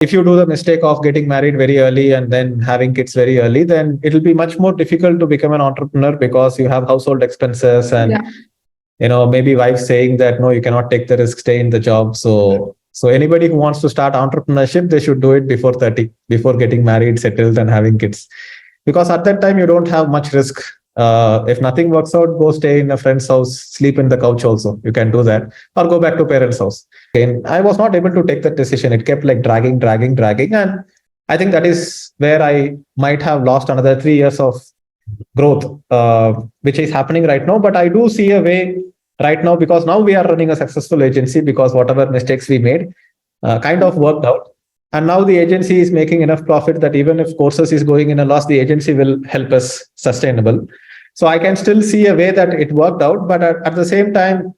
if you do the mistake of getting married very early and then having kids very early, then it will be much more difficult to become an entrepreneur because you have household expenses and Yeah. maybe wife saying that no, you cannot take the risk, stay in the job. So anybody who wants to start entrepreneurship, they should do it before 30, before getting married, settled, and having kids, because at that time you don't have much risk. If nothing works out, go stay in a friend's house, sleep in the couch also, you can do that, or go back to parents house. And I was not able to take that decision. It kept like dragging, and I think that is where I might have lost another 3 years of growth, which is happening right now. But I do see a way right now, because now we are running a successful agency, because whatever mistakes we made kind of worked out. And now the agency is making enough profit that even if courses is going in a loss, the agency will help us sustainable. So I can still see a way that it worked out. But at the same time,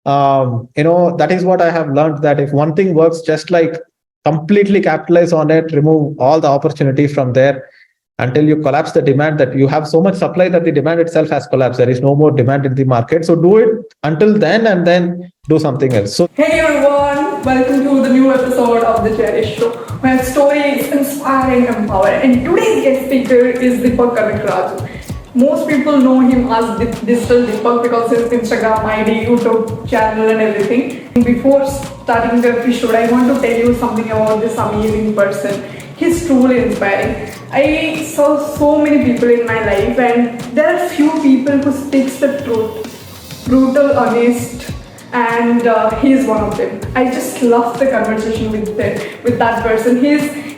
that is what I have learned, that if one thing works, just like completely capitalize on it, remove all the opportunity from there until you collapse the demand, that you have so much supply that the demand itself has collapsed. There is no more demand in the market. So do it until then, and then do something else. So Hey everyone, welcome to the new episode of the Cherish Show, where stories inspire and empower. And today's guest speaker is Deepak Raju. Most people know him as Digital Deepak because his Instagram ID, YouTube channel, and everything. Before starting the episode, I want to tell you something about this amazing person. He's truly inspiring. I saw so many people in my life, and there are few people who speaks the truth, brutal, honest, and he's one of them. I just love the conversation with that person.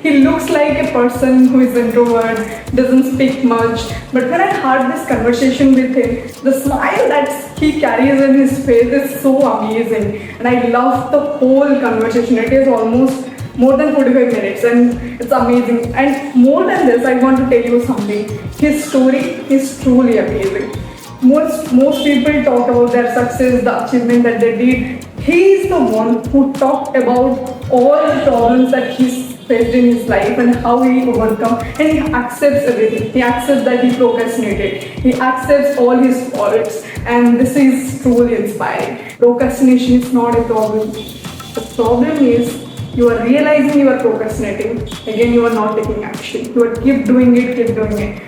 He looks like a person who is introvert, doesn't speak much, but when I had this conversation with him, the smile that he carries in his face is so amazing, and I love the whole conversation. It is almost more than 45 minutes, and it's amazing. And more than this, I want to tell you something. His story is truly amazing. Most people talk about their success, the achievement that they did. He is the one who talked about all the problems that he's faced in his life and how he overcome, and he accepts everything. He accepts that he procrastinated. He accepts all his faults, and this is truly inspiring. Procrastination is not a problem. The problem is you are realizing you are procrastinating. Again, you are not taking action. You are keep doing it.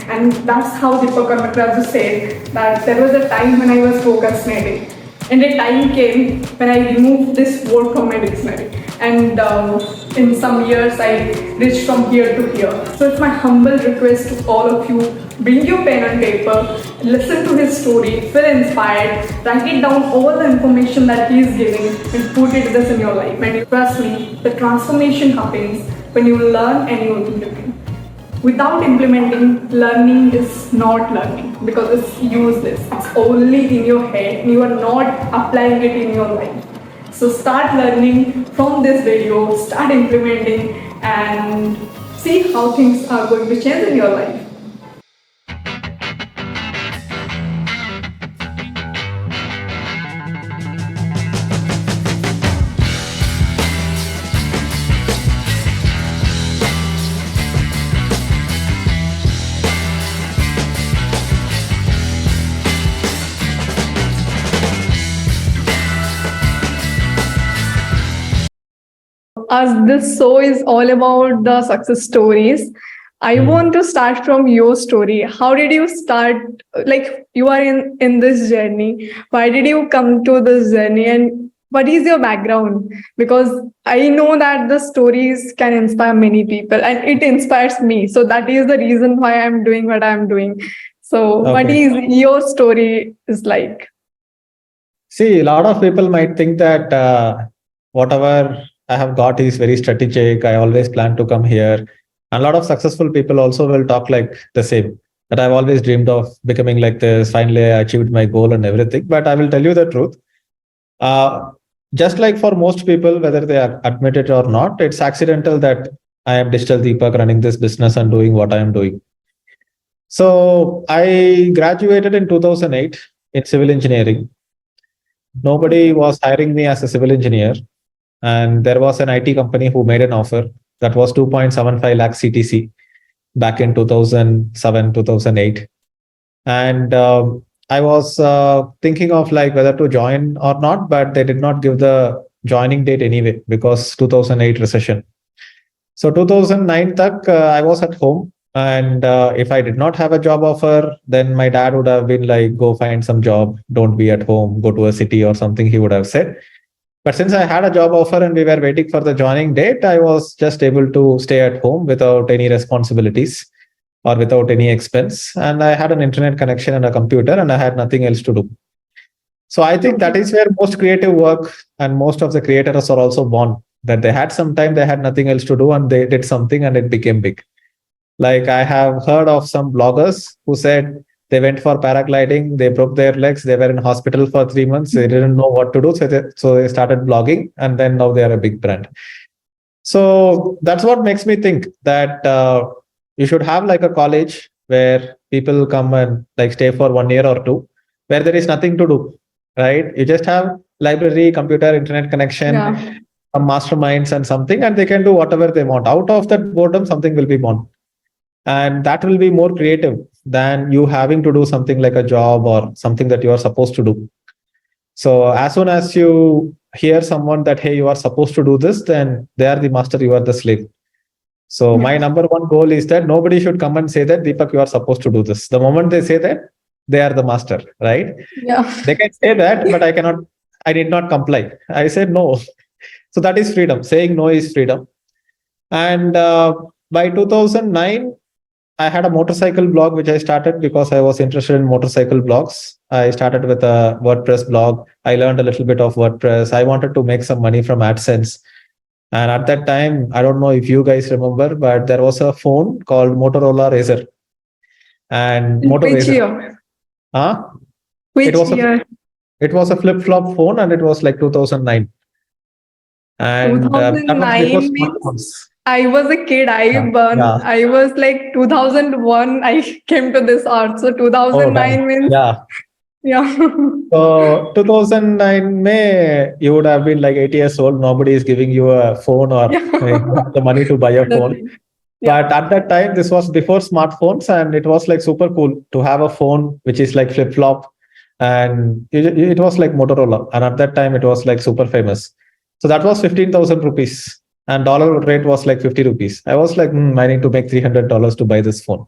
And that's how Deepak Raju said that there was a time when I was procrastinating. And a time came when I removed this word from my dictionary. And in some years, I reached from here to here. So it's my humble request to all of you, bring your pen and paper, listen to his story, feel inspired, write it down all the information that he is giving, and put it this in your life. And trust me, the transformation happens when you learn and you implement. Without implementing, learning is not learning because it's useless. It's only in your head and you are not applying it in your life. So start learning from this video, start implementing, and see how things are going to change in your life. As this show is all about the success stories, I want to start from your story. How did you start? Like, you are in this journey. Why did you come to this journey, and what is your background? Because I know that the stories can inspire many people, and it inspires me. So that is the reason why I'm doing what I'm doing. So, what okay. is your story is like? See, a lot of people might think that whatever I have got is very strategic. I always plan to come here. And a lot of successful people also will talk like the same, that I've always dreamed of becoming like this. Finally, I achieved my goal and everything. But I will tell you the truth. Uh, just like for most people, whether they admit it or not, it's accidental that I am Digital Deepak running this business and doing what I am doing. So I graduated in 2008 in civil engineering. Nobody was hiring me as a civil engineer. And there was an IT company who made an offer that was 2.75 lakh CTC back in 2007, 2008. And I was thinking of like whether to join or not, but they did not give the joining date anyway because 2008 recession. So 2009 tak, I was at home. And if I did not have a job offer, then my dad would have been like, go find some job. Don't be at home. Go to a city or something, he would have said. But since I had a job offer and we were waiting for the joining date, I was just able to stay at home without any responsibilities or without any expense. And I had an internet connection and a computer, and I had nothing else to do. So I think that Okay. is where most creative work and most of the creators are also born. That they had some time, they had nothing else to do, and they did something and it became big. Like I have heard of some bloggers who said they went for paragliding, they broke their legs, they were in hospital for 3 months, they didn't know what to do, so they started blogging, and then now they are a big brand. So that's what makes me think that you should have like a college where people come and like stay for 1 year or two, where there is nothing to do, right? You just have library, computer, internet connection, Yeah. some masterminds and something, and they can do whatever they want. Out of that boredom, something will be born, and that will be more creative than you having to do something like a job or something that you are supposed to do. So as soon as you hear someone that, hey, you are supposed to do this, then they are the master, you are the slave. So my Yeah. number one goal is that nobody should come and say that, Deepak, you are supposed to do this. The moment they say that, they are the master, right? Yeah. They can say that, but I did not comply. I said no. So that is freedom. Saying no is freedom. And by 2009, I had a motorcycle blog which I started because I was interested in motorcycle blogs. I started with a WordPress blog. I learned a little bit of WordPress. I wanted to make some money from AdSense. And at that time, I don't know if you guys remember, but there was a phone called Motorola Razr and Moto Which Razr. year? Huh? It Which was a year? it was a flip flop phone, and it was like 2009, and that was before 2009 means smartphones. I was a kid. Yeah, yeah. I was like 2001. I came to this art. So Oh, damn. 2009 means Yeah. yeah. So 2009 May, you would have been like 80 years old. Nobody is giving you a phone or Yeah. the money to buy a phone. Nothing. Yeah. But at that time, this was before smartphones, and it was like super cool to have a phone which is like flip flop, and it was like Motorola. And at that time, it was like super famous. So that was 15,000 rupees, and dollar rate was like 50 rupees. I was like, I need to make $300 to buy this phone.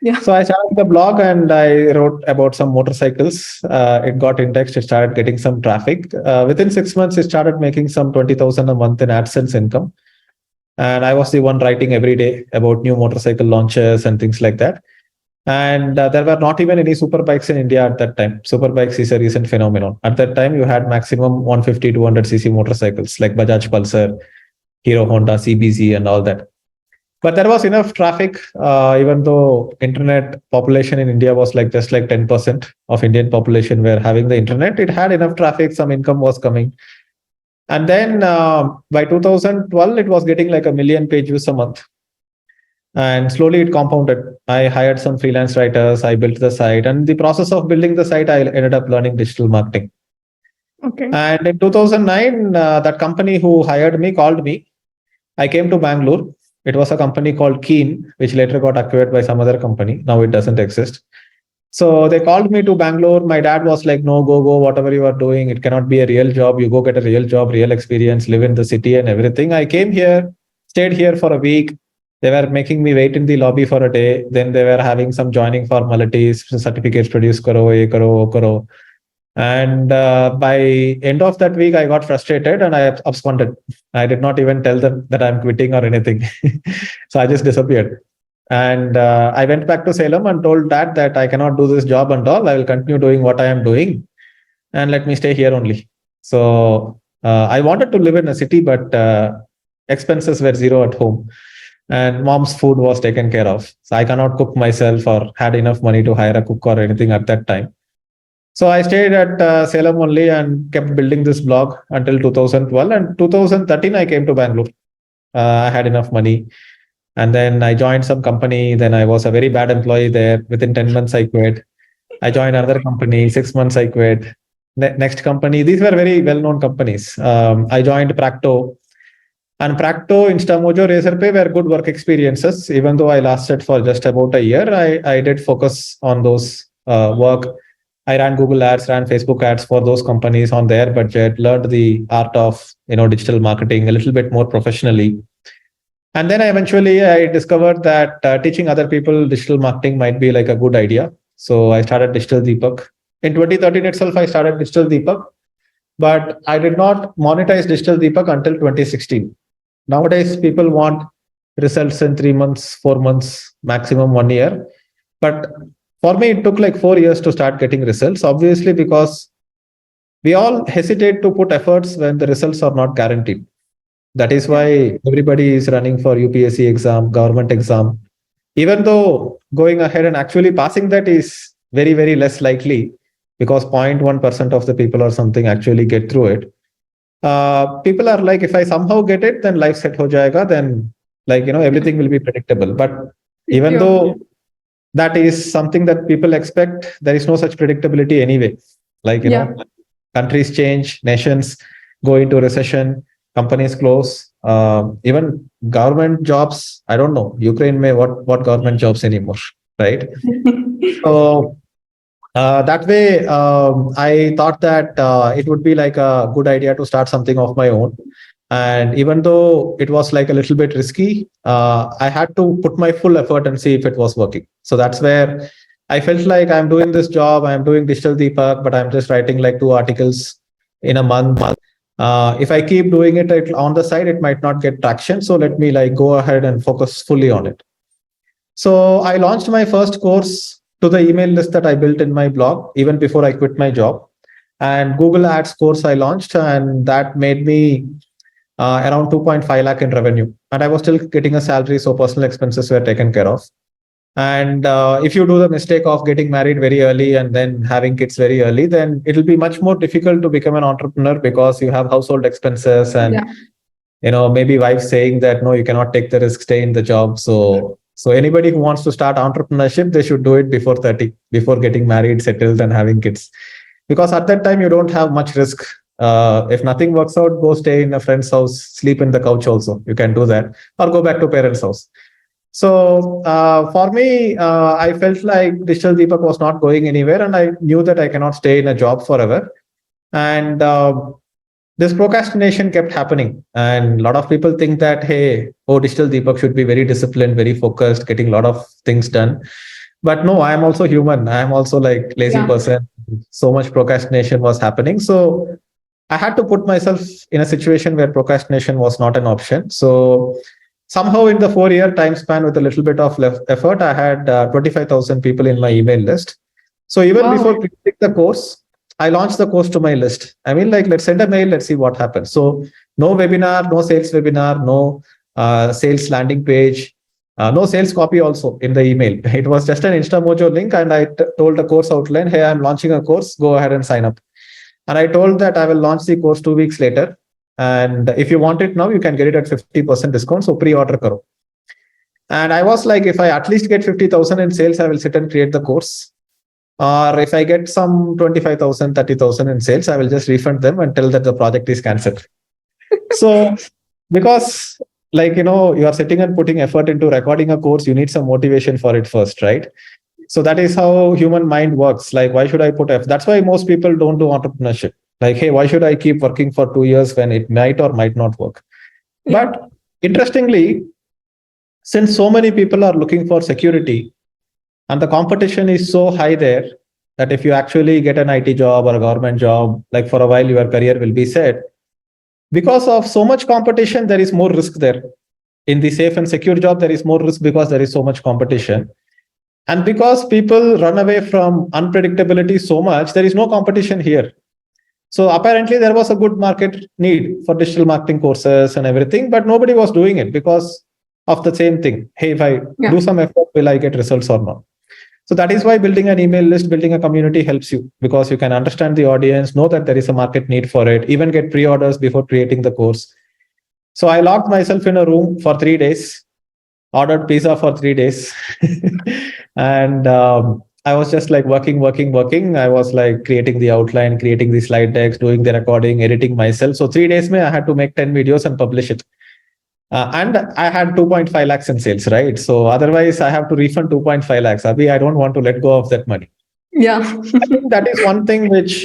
Yeah. So I started the blog and I wrote about some motorcycles. It got indexed, it started getting some traffic. Within 6 months, it started making some 20,000 a month in AdSense income. And I was the one writing every day about new motorcycle launches and things like that. And there were not even any super bikes in India at that time. Super bikes is a recent phenomenon. At that time, you had maximum 150, 200cc motorcycles like Bajaj Pulsar, Hero Honda, CBZ, and all that. But there was enough traffic, even though internet population in India was like just like 10% of Indian population were having the internet. It had enough traffic, some income was coming. And then by 2012, it was getting like a million page views a month. And slowly it compounded. I hired some freelance writers, I built the site. And the process of building the site, I ended up learning digital marketing. Okay. And in 2009, that company who hired me called me. I came to Bangalore. It was a company called Keen, which later got acquired by some other company. Now it doesn't exist. So they called me to Bangalore. My dad was like, no, go, whatever you are doing. It cannot be a real job. You go get a real job, real experience, live in the city and everything. I came here, stayed here for a week. They were making me wait in the lobby for a day. Then they were having some joining formalities, certificates produce karo, ye karo, wo karo. And by end of that week, I got frustrated and I absconded. I did not even tell them that I'm quitting or anything. So I just disappeared. And I went back to Salem and told dad that I cannot do this job and all. I will continue doing what I am doing and let me stay here only. So I wanted to live in a city, but expenses were zero at home. And mom's food was taken care of. So I cannot cook myself or had enough money to hire a cook or anything at that time. So I stayed at Salem only and kept building this blog until 2012. And 2013, I came to Bangalore. I had enough money. And then I joined some company. Then I was a very bad employee there. Within 10 months, I quit. I joined another company. 6 months, I quit. Next company, these were very well known companies. I joined Practo. And Practo, Instamojo, Razorpay were good work experiences. Even though I lasted for just about a year, I did focus on those work. I ran Google ads, ran Facebook ads for those companies on their budget, learned the art of digital marketing a little bit more professionally. And then I discovered that teaching other people digital marketing might be like a good idea. So I started Digital Deepak. In 2013 itself, I started Digital Deepak, but I did not monetize Digital Deepak until 2016. Nowadays, people want results in 3 months, 4 months, maximum 1 year. But for me, it took like 4 years to start getting results, obviously, because we all hesitate to put efforts when the results are not guaranteed. That is Yeah. why everybody is running for UPSC exam, government exam. Even though going ahead and actually passing that is very, very less likely because 0.1% of the people or something actually get through it. People are like, if I somehow get it, then life set ho jayega, then everything will be predictable. But even Yeah. though that is something that people expect, there is no such predictability anyway. Like, Yeah. countries change, nations go into recession, companies close, even government jobs. I don't know, Ukraine may what government jobs anymore, right? So that way, I thought that it would be like a good idea to start something of my own. And even though it was like a little bit risky, I had to put my full effort and see if it was working. So that's where I felt like I'm doing this job, I'm doing Digital Deepak, but I'm just writing like 2 articles in a month. If I keep doing it on the side, it might not get traction. So let me like go ahead and focus fully on it. So I launched my first course to the email list that I built in my blog even before I quit my job. And Google Ads course I launched, and that made me around 2.5 lakh in revenue. And I was still getting a salary, so personal expenses were taken care of. And if you do the mistake of getting married very early and then having kids very early, then it'll be much more difficult to become an entrepreneur because you have household expenses and Yeah. maybe wife saying that no, you cannot take the risk, stay in the job. So anybody who wants to start entrepreneurship, they should do it before 30, before getting married, settled, and having kids, because at that time you don't have much risk. If nothing works out, go stay in a friend's house, sleep in the couch also, you can do that, or go back to parents house. So for me, I felt like Digital Deepak was not going anywhere, and I knew that I cannot stay in a job forever. And this procrastination kept happening, and a lot of people think that, hey, oh, Digital Deepak should be very disciplined, very focused, getting a lot of things done. But no, I am also human, I am also like lazy Yeah. person. So much procrastination was happening, so I had to put myself in a situation where procrastination was not an option. So somehow in the 4 year time span, with a little bit of effort, I had 25,000 people in my email list. So even Wow. before creating the course, I launched the course to my list. I mean, like, let's send a mail, let's see what happens. So no webinar, no sales webinar, no sales landing page, no sales copy also in the email. It was just an InstaMojo link, and I told the course outline, hey, I'm launching a course, go ahead and sign up. And I told that I will launch the course 2 weeks later. And if you want it now, you can get it at 50% discount. So pre-order karo. And I was like, if I at least get 50,000 in sales, I will sit and create the course. Or if I get some 25,000, 30,000 in sales, I will just refund them and tell that the project is cancelled. So because you are sitting and putting effort into recording a course, you need some motivation for it first, right? So that is how human mind works. Like, why should I put effort? That's why most people don't do entrepreneurship. Like, hey, why should I keep working for 2 years when it might or might not work? Yeah. But interestingly, since so many people are looking for security and the competition is so high there, that if you actually get an IT job or a government job, like for a while, your career will be set. Because of so much competition, there is more risk there. In the safe and secure job, there is more risk because there is so much competition. And because people run away from unpredictability so much, there is no competition here. So apparently there was a good market need for digital marketing courses and everything, but nobody was doing it because of the same thing. Hey, if I Yeah. do some effort, will I get results or not? So that is why building an email list, building a community helps you, because you can understand the audience, know that there is a market need for it, even get pre-orders before creating the course. So I locked myself in a room for 3 days, ordered pizza for 3 days. And I was just like working. I was like creating the outline, creating the slide decks, doing the recording, editing myself. So 3 days, I had to make 10 videos and publish it. And I had 2.5 lakhs in sales, right? So otherwise, I have to refund 2.5 lakhs. Abhi, I don't want to let go of that money. Yeah. I think that is one thing which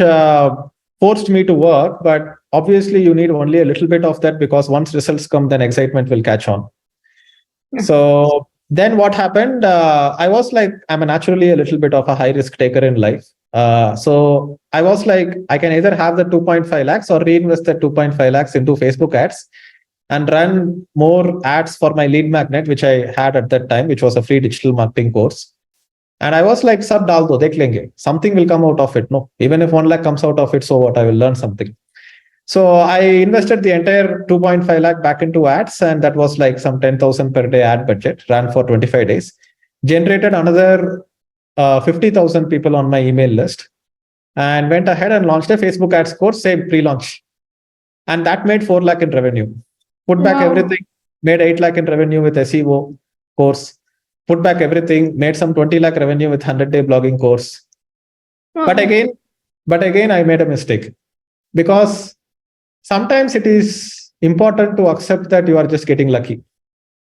forced me to work. But obviously, you need only a little bit of that, because once results come, then excitement will catch on. Yeah. So then what happened? I was like, I'm naturally a little bit of a high risk taker in life. So I was like, I can either have the 2.5 lakhs or reinvest the 2.5 lakhs into Facebook ads and run more ads for my lead magnet, which I had at that time, which was a free digital marketing course. And I was like, sub dal do, dekh lenge. Something will come out of it. No, even if 1 lakh comes out of it, so what? I will learn something. So I invested the entire 2.5 lakh back into ads, and that was like some 10,000 per day ad budget, ran for 25 days, generated another 50,000 people on my email list, and went ahead and launched a Facebook ads course, same pre-launch. And that made 4 lakh in revenue. Put back Wow. everything, made 8 lakh in revenue with SEO course. Put back everything, made some 20 lakh revenue with 100-day blogging course. But Wow. again, but again, I made a mistake because sometimes it is important to accept that you are just getting lucky,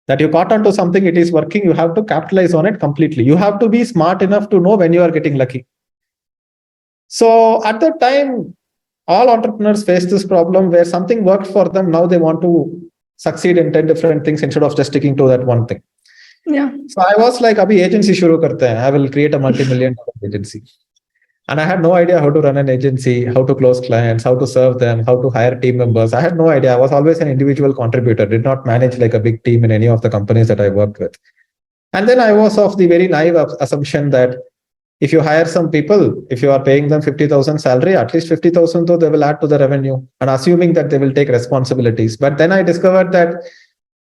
that you caught onto something, it is working, you have to capitalize on it completely. You have to be smart enough to know when you are getting lucky. So at that time, all entrepreneurs face this problem where something worked for them, now they want to succeed in 10 different things instead of just sticking to that one thing. Yeah. So I was like, abhi agency shuru karte hain. I will create a multi-million dollar agency. And I had no idea how to run an agency, how to close clients, how to serve them, how to hire team members. I had no idea. I was always an individual contributor, did not manage like a big team in any of the companies that I worked with. And then I was of the very naive assumption that if you hire some people, if you are paying them 50,000 salary, at least 50,000 though they will add to the revenue, and assuming that they will take responsibilities. But then I discovered that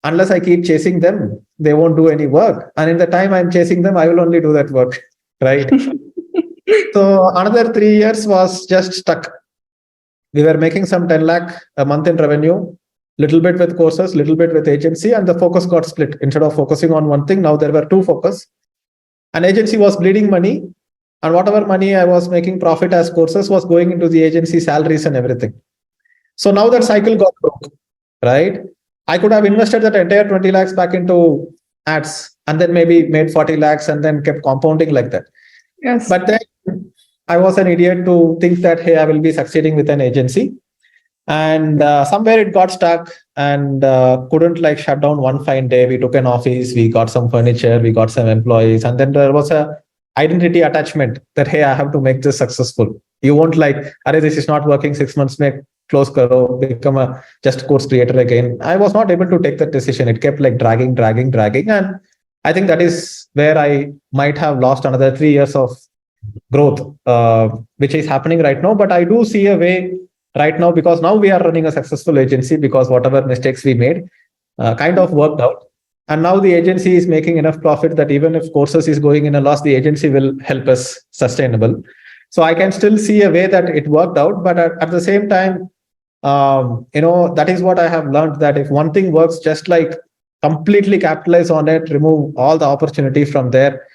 unless I keep chasing them, they won't do any work. And in the time I'm chasing them, I will only do that work. Right. So another 3 years was just stuck. We were making some 10 lakh a month in revenue, little bit with courses, little bit with agency, and the focus got split. Instead of focusing on one thing, now there were two focus. An agency was bleeding money, and whatever money I was making profit as courses was going into the agency salaries and everything. So now that cycle got broke, right? I could have invested that entire 20 lakhs back into ads and then maybe made 40 lakhs and then kept compounding like that. Yes. But then I was an idiot to think that, hey, I will be succeeding with an agency. And somewhere it got stuck and couldn't like shut down one fine day. We took an office, we got some furniture, we got some employees. And then there was a identity attachment that, hey, I have to make this successful. You won't like, Are, this is not working, 6 months, make close karo, become a just course creator again. I was not able to take that decision. It kept like dragging. And I think that is where I might have lost another 3 years of growth, which is happening right now. But I do see a way right now because now we are running a successful agency because whatever mistakes we made kind of worked out. And now the agency is making enough profit that even if courses is going in a loss, the agency will help us sustainable. So I can still see a way that it worked out. But at the same time, that is what I have learned, that if one thing works, just like completely capitalize on it, remove all the opportunity from there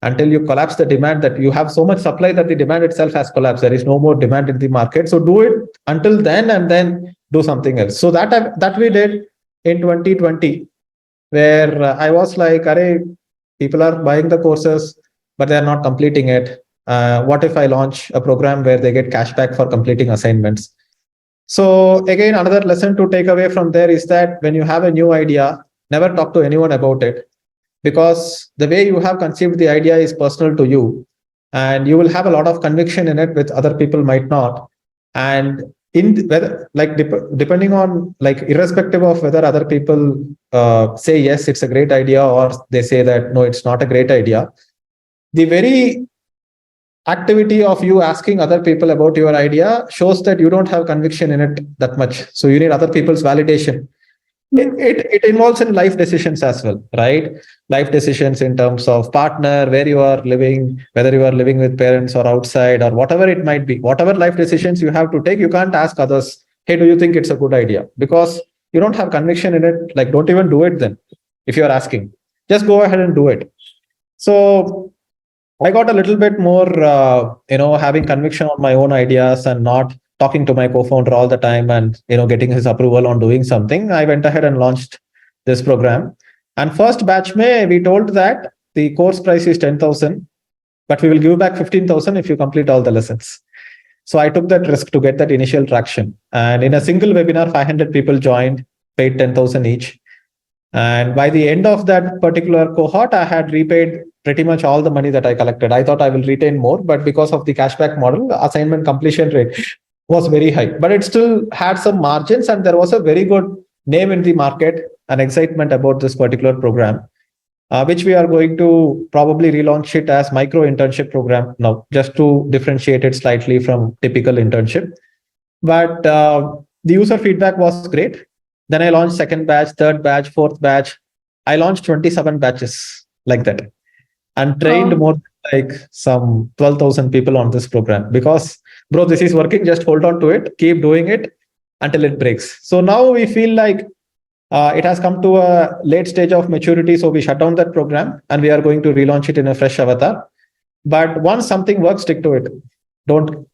until you collapse the demand, that you have so much supply that the demand itself has collapsed. There is no more demand in the market. So do it until then and then do something else. So that we did in 2020, where I was like, Array, people are buying the courses, but they're not completing it. What if I launch a program where they get cash back for completing assignments? So again, another lesson to take away from there is that when you have a new idea, never talk to anyone about it, because the way you have conceived the idea is personal to you, and you will have a lot of conviction in it, which other people might not. And in whether like depending on like irrespective of whether other people say yes, it's a great idea, or they say that no, it's not a great idea, the very activity of you asking other people about your idea shows that you don't have conviction in it that much. So you need other people's validation. It involves in life decisions as well, right? Life decisions in terms of partner, where you are living, whether you are living with parents or outside, or whatever it might be. Whatever life decisions you have to take, you can't ask others, hey, do you think it's a good idea? Because you don't have conviction in it. Like, don't even do it then. If you're asking, just go ahead and do it. So I got a little bit more, having conviction on my own ideas and not talking to my co-founder all the time and, getting his approval on doing something. I went ahead and launched this program. And first batch May, we told that the course price is 10,000, but we will give back 15,000 if you complete all the lessons. So I took that risk to get that initial traction. And in a single webinar, 500 people joined, paid 10,000 each. And by the end of that particular cohort, I had repaid pretty much all the money that I collected. I thought I will retain more, but because of the cashback model, the assignment completion rate was very high. But it still had some margins, and there was a very good name in the market and excitement about this particular program, which we are going to probably relaunch it as micro internship program now, just to differentiate it slightly from typical internship. But the user feedback was great. Then I launched second batch, third batch, fourth batch. I launched 27 batches like that, and trained Wow. more like some 12,000 people on this program. Because, bro, this is working. Just hold on to it, keep doing it until it breaks. So now we feel like it has come to a late stage of maturity. So we shut down that program and we are going to relaunch it in a fresh avatar. But once something works, stick to it. Don't,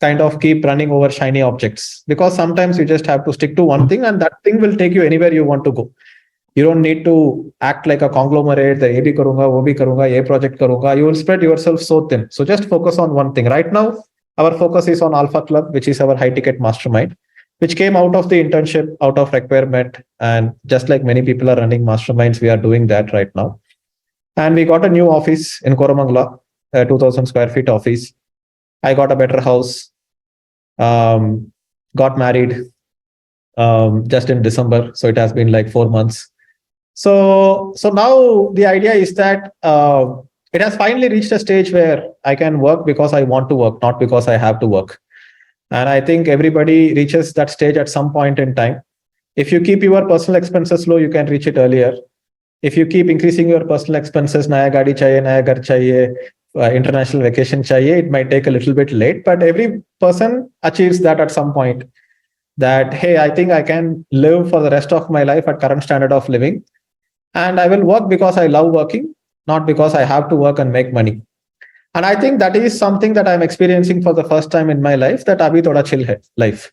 kind of keep running over shiny objects, because sometimes you just have to stick to one thing and that thing will take you anywhere you want to go. You don't need to act like a conglomerate, the A B karunga, O B karunga, A project karunga. You will spread yourself so thin. So just focus on one thing. Right now, our focus is on Alpha Club, which is our high ticket mastermind, which came out of the internship, out of requirement. And just like many people are running masterminds, we are doing that right now. And we got a new office in Koramangala, a 2,000 square feet office. I got a better house, got married just in December. So it has been like 4 months. So now the idea is that it has finally reached a stage where I can work because I want to work, not because I have to work. And I think everybody reaches that stage at some point in time. If you keep your personal expenses low, you can reach it earlier. If you keep increasing your personal expenses, naya gaadi chahiye, naya ghar chahiye, international vacation chahiye, it might take a little bit late, but every person achieves that at some point. That, hey, I think I can live for the rest of my life at current standard of living, and I will work because I love working, not because I have to work and make money. And I think that is something that I'm experiencing for the first time in my life, that abhi thoda chill hai life.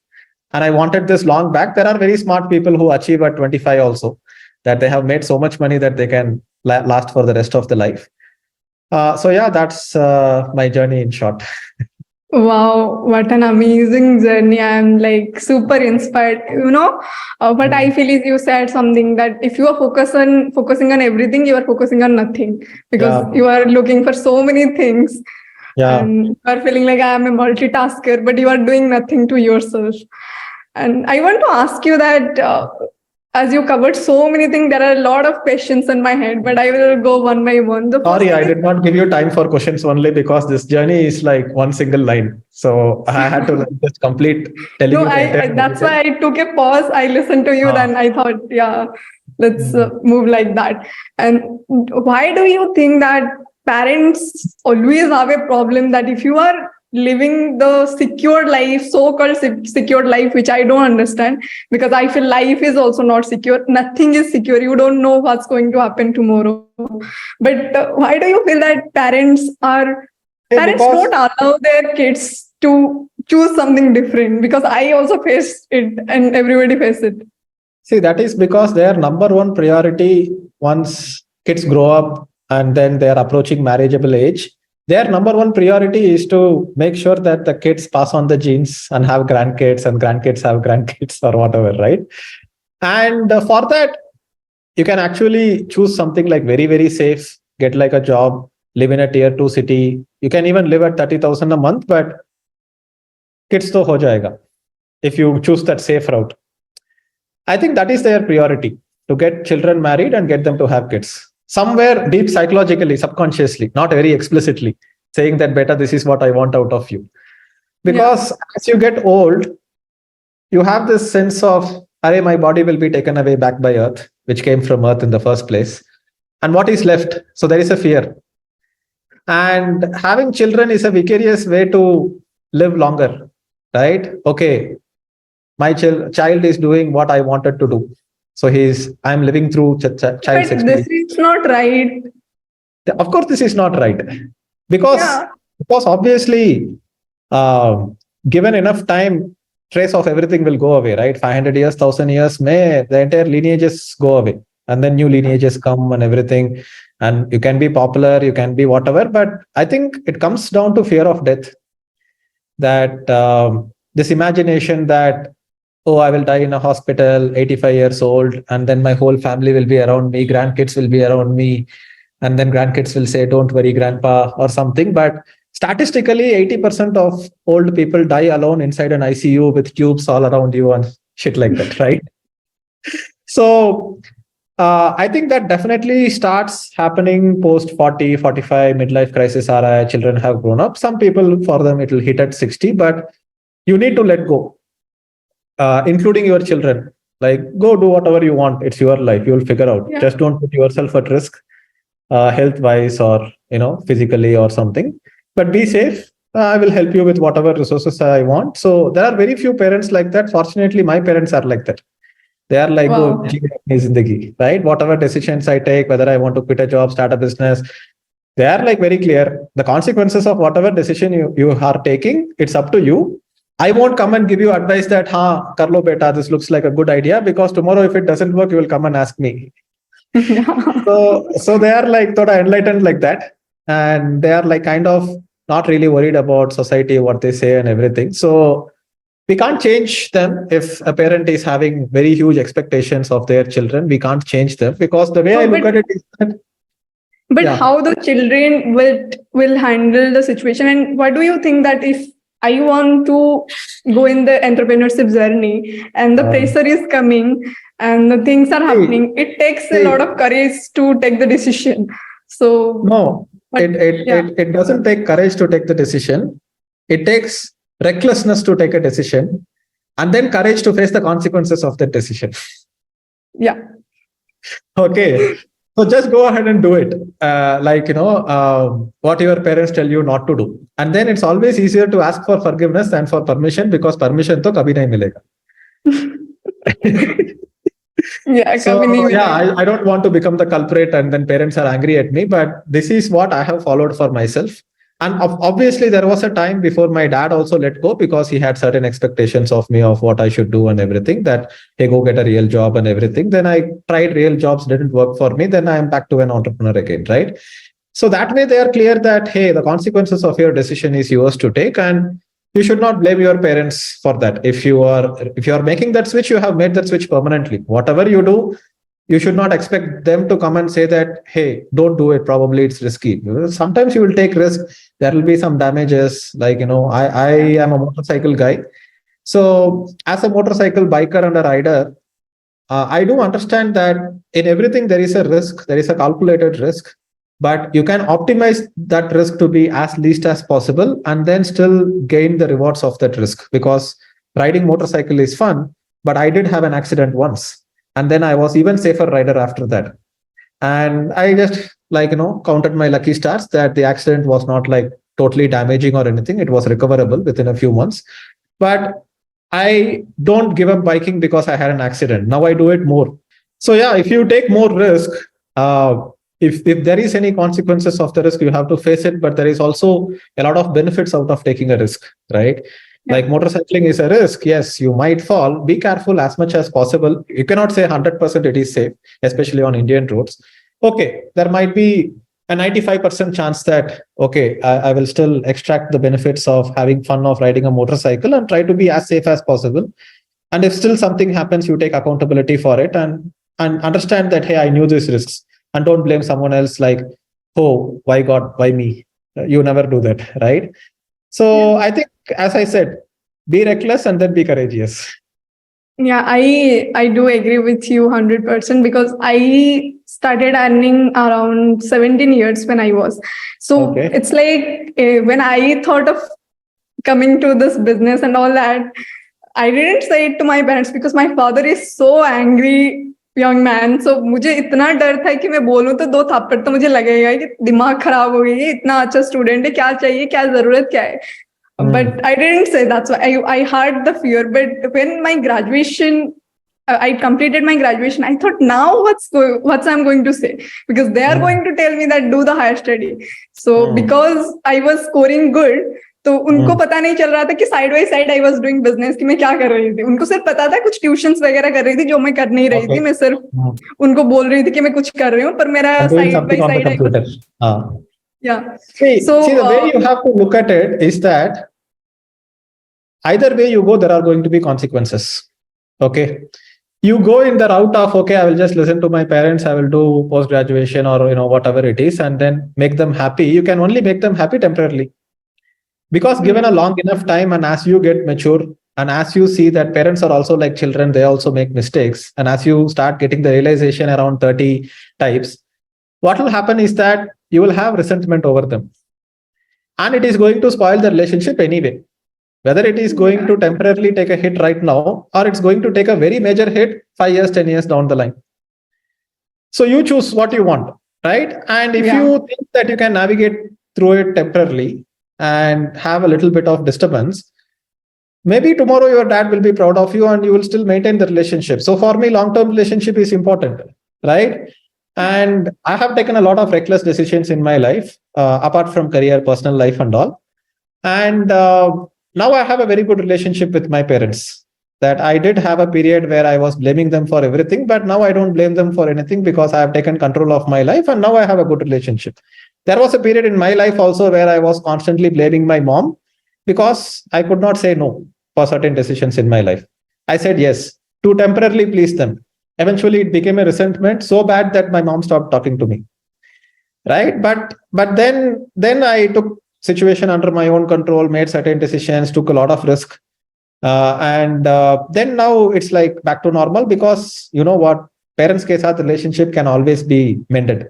And I wanted this long back. There are very smart people who achieve at 25 also, that they have made so much money that they can last for the rest of the life. So yeah, that's my journey in short. Wow, what an amazing journey. I'm like super inspired. What I feel is you said something that if you are focusing on everything, you are focusing on nothing, because Yeah, you are looking for so many things yeah. and you are feeling like I am a multitasker, but you are doing nothing to yourself. And I want to ask you that as you covered so many things, there are a lot of questions in my head, but I will go one by one. The first Sorry, thing I is, did not give you time for questions only because this journey is like one single line. So I had to like just complete telling no, you the entire I that's narrative. why I took a pause. I listened to you, Ah. then I thought, yeah, let's Mm. move like that. And why do you think that parents always have a problem that if you are living the secured life, so-called secured life, which I don't understand, because I feel life is also not secure. Nothing is secure. You don't know what's going to happen tomorrow. But why do you feel that Hey, parents because don't allow their kids to choose something different? Because I also faced it and everybody faced it. see, that is because their number one priority, once kids grow up and then they are approaching marriageable age, their number one priority is to make sure that the kids pass on the genes and have grandkids, and grandkids have grandkids or whatever, right? And for that, you can actually choose something like very, very safe, get like a job, live in a tier two city. You can even live at 30,000 a month, but kids to ho jayega if you choose that safe route. I think that is their priority, to get children married and get them to have kids. Somewhere deep psychologically, subconsciously, not very explicitly, saying that beta, this is what I want out of you. Yeah. Because as you get old, you have this sense of, Array, my body will be taken away back by Earth, which came from Earth in the first place. And what is left? So there is a fear. And having children is a vicarious way to live longer, right? Okay, my child is doing what I wanted to do. So I'm living through child's But this experience. is not right. Of course, this is not right, because Yeah. because obviously, um, given enough time, trace of everything will go away, right? 500 years, 1,000 years, may the entire lineages go away, and then new lineages come and everything. And you can be popular, you can be whatever, but I think it comes down to fear of death. That this imagination that oh, I will die in a hospital, 85 years old, and then my whole family will be around me, grandkids will be around me, and then grandkids will say, don't worry, grandpa, or something. But statistically, 80% of old people die alone inside an ICU with tubes all around you and shit like that, right? So I think that definitely starts happening post 40, 45, midlife crisis era. Children have grown up. Some people, for them, it will hit at 60, but you need to let go, including your children. Like, go do whatever you want. It's your life. You'll figure out. Yeah. Just don't put yourself at risk, health wise or physically or something. But be safe. I will help you with whatever resources I want. So there are very few parents like that. Fortunately, my parents are like that. They are like, go, Wow. zindagi, right? Whatever decisions I take, whether I want to quit a job, start a business, they are like very clear. The consequences of whatever decision you are taking, it's up to you. I won't come and give you advice that, ha, Karlo beta, this looks like a good idea, because tomorrow if it doesn't work, you will come and ask me. Yeah. So they are like sort of enlightened like that, and they are like kind of not really worried about society, what they say and everything. So we can't change them. If a parent is having very huge expectations of their children, we can't change them, because the way I So, look at it is that, but yeah, how the children will handle the situation, and what do you think that if I want to go in the entrepreneurship journey and the pressure is coming and the things are see, happening, it takes a lot see, of courage to take the decision. So, no, but yeah, it doesn't take courage to take the decision. It takes recklessness to take a decision, and then courage to face the consequences of that decision. yeah, Okay. So just go ahead and do it. What your parents tell you not to do. And then it's always easier to ask for forgiveness than for permission, because permission to kabhi nahi milega. yeah, So kabhi nahi yeah, milega. I don't want to become the culprit and then parents are angry at me, but this is what I have followed for myself. And obviously there was a time before my dad also let go, because he had certain expectations of me of what I should do and everything, that hey, go get a real job and everything. Then I tried real jobs, didn't work for me. Then I am back to an entrepreneur again, right? So that way they are clear that, hey, the consequences of your decision is yours to take, and you should not blame your parents for that. If you are making that switch, you have made that switch permanently. Whatever you do, you should not expect them to come and say that, hey, don't do it, probably it's risky. Sometimes you will take risk, there will be some damages. Like, I Yeah, am a motorcycle guy. So as a motorcycle biker and a rider, I do understand that in everything there is a risk, there is a calculated risk, but you can optimize that risk to be as least as possible and then still gain the rewards of that risk. Because riding motorcycle is fun, but I did have an accident once, and then I was even safer rider after that. And I just counted my lucky stars that the accident was not like totally damaging or anything. It was recoverable within a few months. But I don't give up biking because I had an accident. Now I do it more. So yeah, if you take more risk, uh, if there is any consequences of the risk, you have to face it. But there is also a lot of benefits out of taking a risk, right? yeah, Like motorcycling is a risk. Yes, you might fall. Be careful as much as possible. You cannot say 100% it is safe, especially on Indian roads. Okay, there might be a 95% chance that, okay, I will still extract the benefits of having fun of riding a motorcycle and try to be as safe as possible. And if still something happens, you take accountability for it, and understand that, hey, I knew these risks, and don't blame someone else like, oh, why God, why me? You never do that, right? yeah. So I think, as I said, be reckless and then be courageous. Yeah, I do agree with you 100% because I started earning around 17 years when I was. So Okay. it's like when I thought of coming to this business and all that, I didn't say it to my parents because my father is so angry young man. So मुझे इतना डर था कि मैं बोलूं तो दो थप्पड़ तो मुझे लगेगा कि दिमाग खराब हो गई है, इतना अच्छा स्टूडेंट है, क्या चाहिए, क्या जरूरत क्या है. But I didn't say that's why I had the fear. But when my graduation, I completed my graduation, I thought now what's I'm going to say, because they are going to tell me that do the higher study. So because I was scoring good, तो उनको पता नहीं चल रहा था कि side by side I was doing business, कि मैं क्या कर रही थी. उनको सिर्फ पता था कुछ ट्यूशंस वगैरह कर रही थी जो मैं कर नहीं रही थी. Okay. मैं सिर्फ उनको बोल रही थी कि मैं कुछ कर रही हूँ, पर मेरा I'm doing side by something on the side I was, computer. या. See, So see, the way you have to look at it is that either way you go, there are going to be consequences. Okay. You go in the route of, okay, I will just listen to my parents, I will do post graduation or whatever it is, and then make them happy. You can only make them happy temporarily, because given a long enough time, and as you get mature, and as you see that parents are also like children, they also make mistakes, and as you start getting the realization around 30 types, what will happen is that you will have resentment over them, and it is going to spoil the relationship anyway, whether it is going to temporarily take a hit right now, or it's going to take a very major hit 5 years, 10 years down the line. So you choose what you want, right? And if Yeah. you think that you can navigate through it temporarily and have a little bit of disturbance, maybe tomorrow your dad will be proud of you and you will still maintain the relationship. So for me, long-term relationship is important, right? And I have taken a lot of reckless decisions in my life, apart from career, personal life, and all. And now I have a very good relationship with my parents. That I did have a period where I was blaming them for everything, but now I don't blame them for anything because I have taken control of my life and now I have a good relationship. There was a period in my life also where I was constantly blaming my mom because I could not say no for certain decisions in my life. I said yes to temporarily please them. Eventually, it became a resentment so bad that my mom stopped talking to me. Right, but then I took situation under my own control, made certain decisions, took a lot of risk, and then now it's like back to normal, because you know what, parents ke saath relationship can always be mended.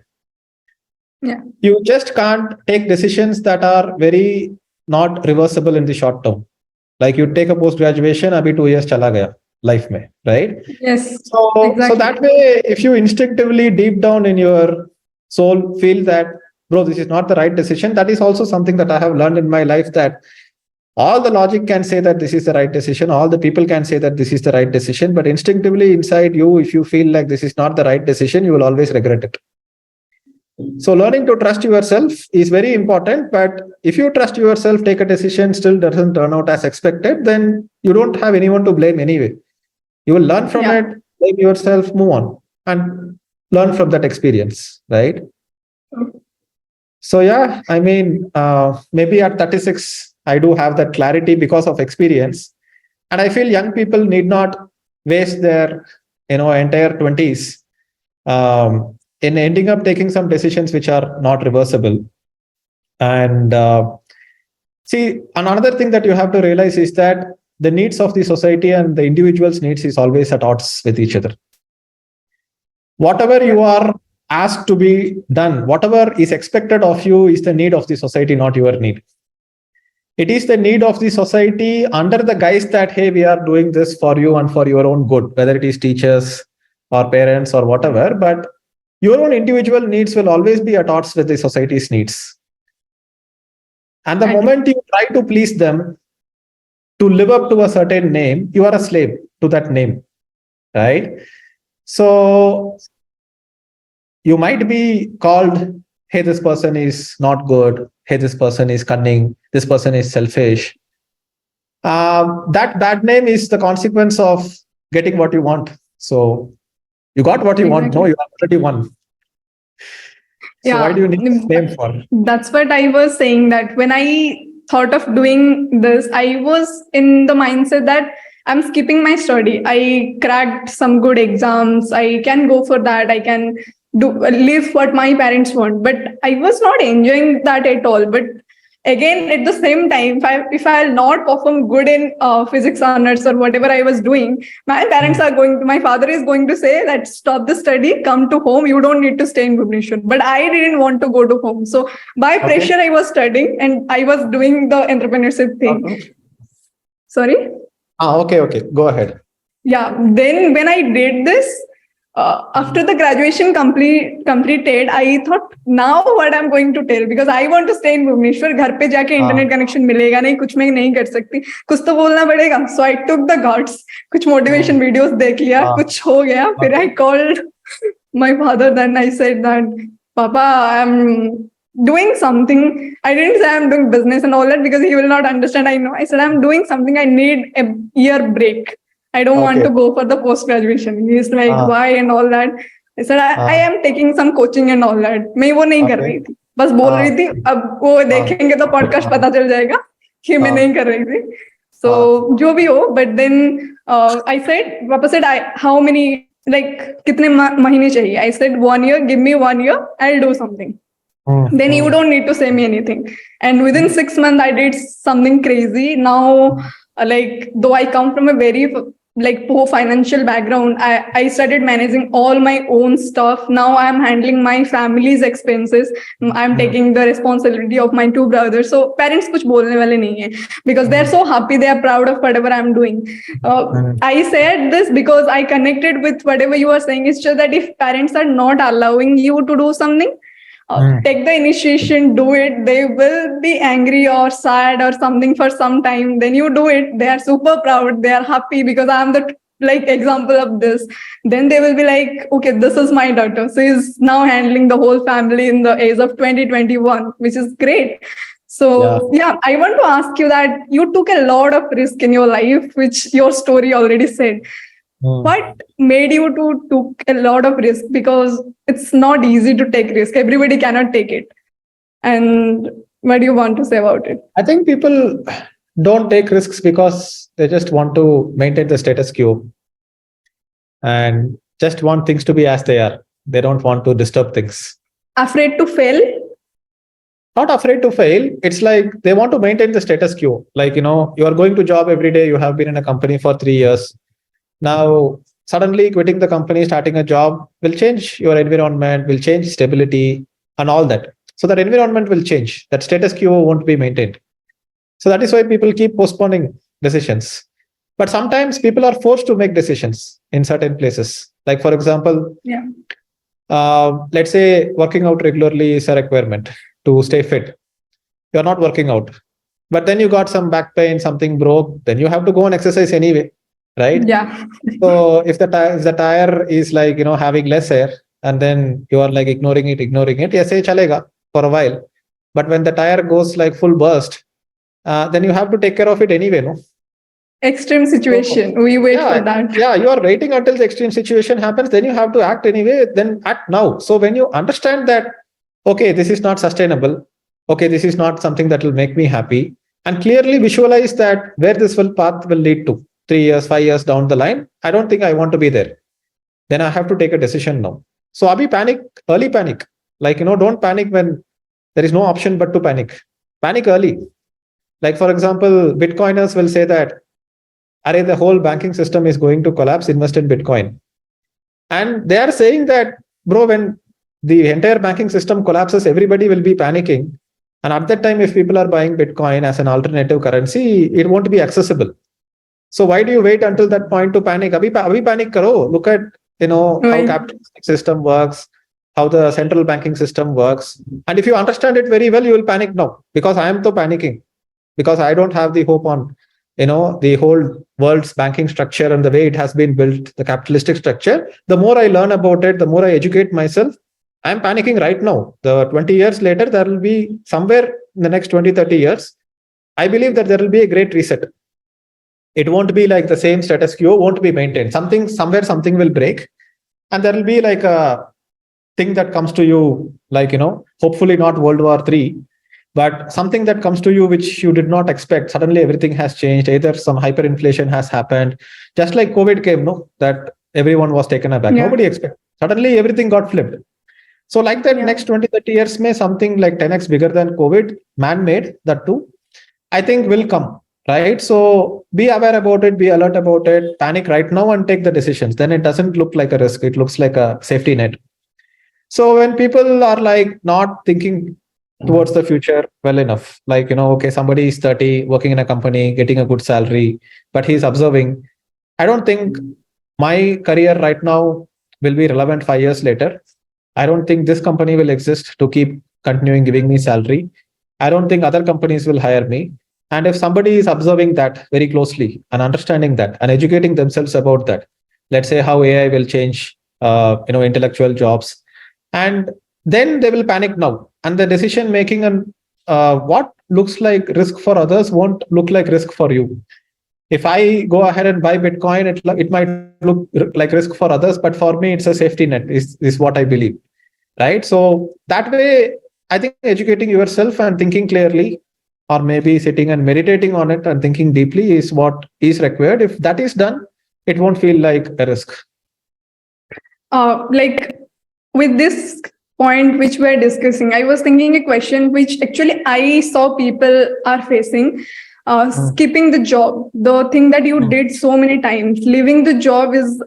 Yeah. You just can't take decisions that are very not reversible in the short term. Like you take a post graduation, abhi 2 years chala gaya life mein, right? Yes. So Exactly. that way, if you instinctively deep down in your soul feel that, bro, this is not the right decision, that is also something that I have learned in my life, that all the logic can say that this is the right decision, all the people can say that this is the right decision, but instinctively inside you, if you feel like this is not the right decision, you will always regret it. So learning to trust yourself is very important, but if you trust yourself, take a decision, still doesn't turn out as expected, then you don't have anyone to blame anyway. You will learn from Yeah. it, blame yourself, move on, and learn from that experience, right? So yeah, I mean, maybe at 36, I do have that clarity because of experience, and I feel young people need not waste their entire 20s in ending up taking some decisions which are not reversible. And see, another thing that you have to realize is that the needs of the society and the individual's needs is always at odds with each other. Whatever you are asked to be done, whatever is expected of you is the need of the society, not your need. It is the need of the society under the guise that, hey, we are doing this for you and for your own good, whether it is teachers or parents or whatever. But your own individual needs will always be at odds with the society's needs. And the moment you try to please them, to live up to a certain name, you are a slave to that name, right? So you might be called, hey, this person is not good, hey, this person is cunning, this person is selfish. That bad name is the consequence of getting what you want. So you got what you want. No, you already won. So why do you need this name for? That's what I was saying, that when I thought of doing this, I was in the mindset that I'm skipping my study. I cracked some good exams. I can go for that. I can do live what my parents want. But I was not enjoying that at all. But again, at the same time, if I'll not perform good in physics honors or whatever I was doing, my father is going to say that stop the study, come to home. You don't need to stay in Bhubaneswar. But I didn't want to go to home. So by pressure, I was studying and I was doing the entrepreneurship thing. Sorry? Okay. Go ahead. Yeah. Then when I did this, after the graduation completed, I thought now what I'm going to tell, because I want to stay in Bhubaneswar. घर पे जाके internet connection मिलेगा नहीं, कुछ मैं नहीं कर सकती, कुछ तो बोलना पड़ेगा. So I took the guts, कुछ motivation videos देख लिया, कुछ हो गया. फिर I called my father. Then I said that, Papa, I'm doing something. I didn't say I'm doing business and all that because he will not understand. I know. I said I'm doing something. I need a year break. I don't want to go for the post graduation. He's like, why and all that. I said I am taking some coaching and all that. मैं वो नहीं कर रही थी, बस बोल रही थी अब वो देखेंगे तो पॉडकास्ट पता चल जाएगा कि मैं नहीं कर रही थी. So जो भी हो, but then I said, Papa said, how many, like कितने महीने चाहिए? I said 1 year, give me 1 year, I'll do something. Then you don't need to say me anything. And within 6 months, I did something crazy. Now, like, though I come from a very like poor financial background, I started managing all my own stuff. Now I'm handling my family's expenses. I'm taking the responsibility of my two brothers. So parents कुछ बोलने वाले नहीं है, because they're so happy, they are proud of whatever I'm doing. I said this because I connected with whatever you are saying. It's just that if parents are not allowing you to do something, take the initiation, do it. They will be angry or sad or something for some time. Then you do it. They are super proud. They are happy because I'm the like example of this. Then they will be like, okay, this is my daughter. So he's now handling the whole family in the age of 2021, which is great. So yeah, I want to ask you that you took a lot of risk in your life, which your story already said. What made you to took a lot of risk? Because it's not easy to take risk. Everybody cannot take it. And what do you want to say about it? I think people don't take risks because they just want to maintain the status quo and just want things to be as they are. They don't want to disturb things. Afraid to fail? Not afraid to fail. It's like they want to maintain the status quo. Like, you are going to job every day. You have been in a company for 3 years. Now, suddenly quitting the company, starting a job will change your environment, will change stability and all that. So that environment will change. That status quo won't be maintained. So that is why people keep postponing decisions. But sometimes people are forced to make decisions in certain places. Like, for example, let's say working out regularly is a requirement to stay fit. You're not working out. But then you got some back pain, something broke, then you have to go and exercise anyway. Right? Yeah. So if the tire is like, having less air and then you are like ignoring it, yes, chalega for a while. But when the tire goes like full burst, then you have to take care of it anyway, no? Extreme situation. So, we wait for that. Yeah, you are waiting until the extreme situation happens, then you have to act anyway, then act now. So when you understand that, okay, this is not sustainable, okay, this is not something that will make me happy, and clearly visualize that where this path will lead to. 3 years, 5 years down the line, I don't think I want to be there. Then I have to take a decision now. So abhi panic, early panic. Like, don't panic when there is no option but to panic. Panic early. Like, for example, Bitcoiners will say that, Arey, the whole banking system is going to collapse, invest in Bitcoin. And they are saying that, bro, when the entire banking system collapses, everybody will be panicking. And at that time, if people are buying Bitcoin as an alternative currency, it won't be accessible. So why do you wait until that point to panic? Abhi panic karo. Look at, how capitalistic system works, how the central banking system works. And if you understand it very well, you will panic now. Because I am so panicking. Because I don't have the hope on, the whole world's banking structure and the way it has been built, the capitalistic structure. The more I learn about it, the more I educate myself, I'm panicking right now. The 20 years later, there will be somewhere in the next 20, 30 years, I believe that there will be a great reset. It won't be like the same status quo, won't be maintained. Somewhere something will break. And there will be like a thing that comes to you, like, hopefully not World War III, but something that comes to you which you did not expect. Suddenly everything has changed. Either some hyperinflation has happened. Just like COVID came, no? That everyone was taken aback. Yeah. Nobody expected. Suddenly everything got flipped. So like that, next 20, 30 years, may something like 10x bigger than COVID, man-made, that too, I think will come. Right. So be aware about it, be alert about it, panic right now and take the decisions. Then it doesn't look like a risk. It looks like a safety net. So when people are like not thinking towards the future well enough, like, okay, somebody is 30, working in a company, getting a good salary, but he's observing, I don't think my career right now will be relevant 5 years later. I don't think this company will exist to keep continuing giving me salary. I don't think other companies will hire me. And if somebody is observing that very closely and understanding that and educating themselves about that, let's say how AI will change, intellectual jobs, and then they will panic now. And the decision making and what looks like risk for others won't look like risk for you. If I go ahead and buy Bitcoin, it might look like risk for others, but for me, it's a safety net. Is what I believe, right? So that way, I think educating yourself and thinking clearly, or maybe sitting and meditating on it and thinking deeply is what is required. If that is done, it won't feel like a risk. Like with this point which we're discussing, I was thinking a question which actually I saw people are facing. Skipping the job, the thing that you did so many times, leaving the job is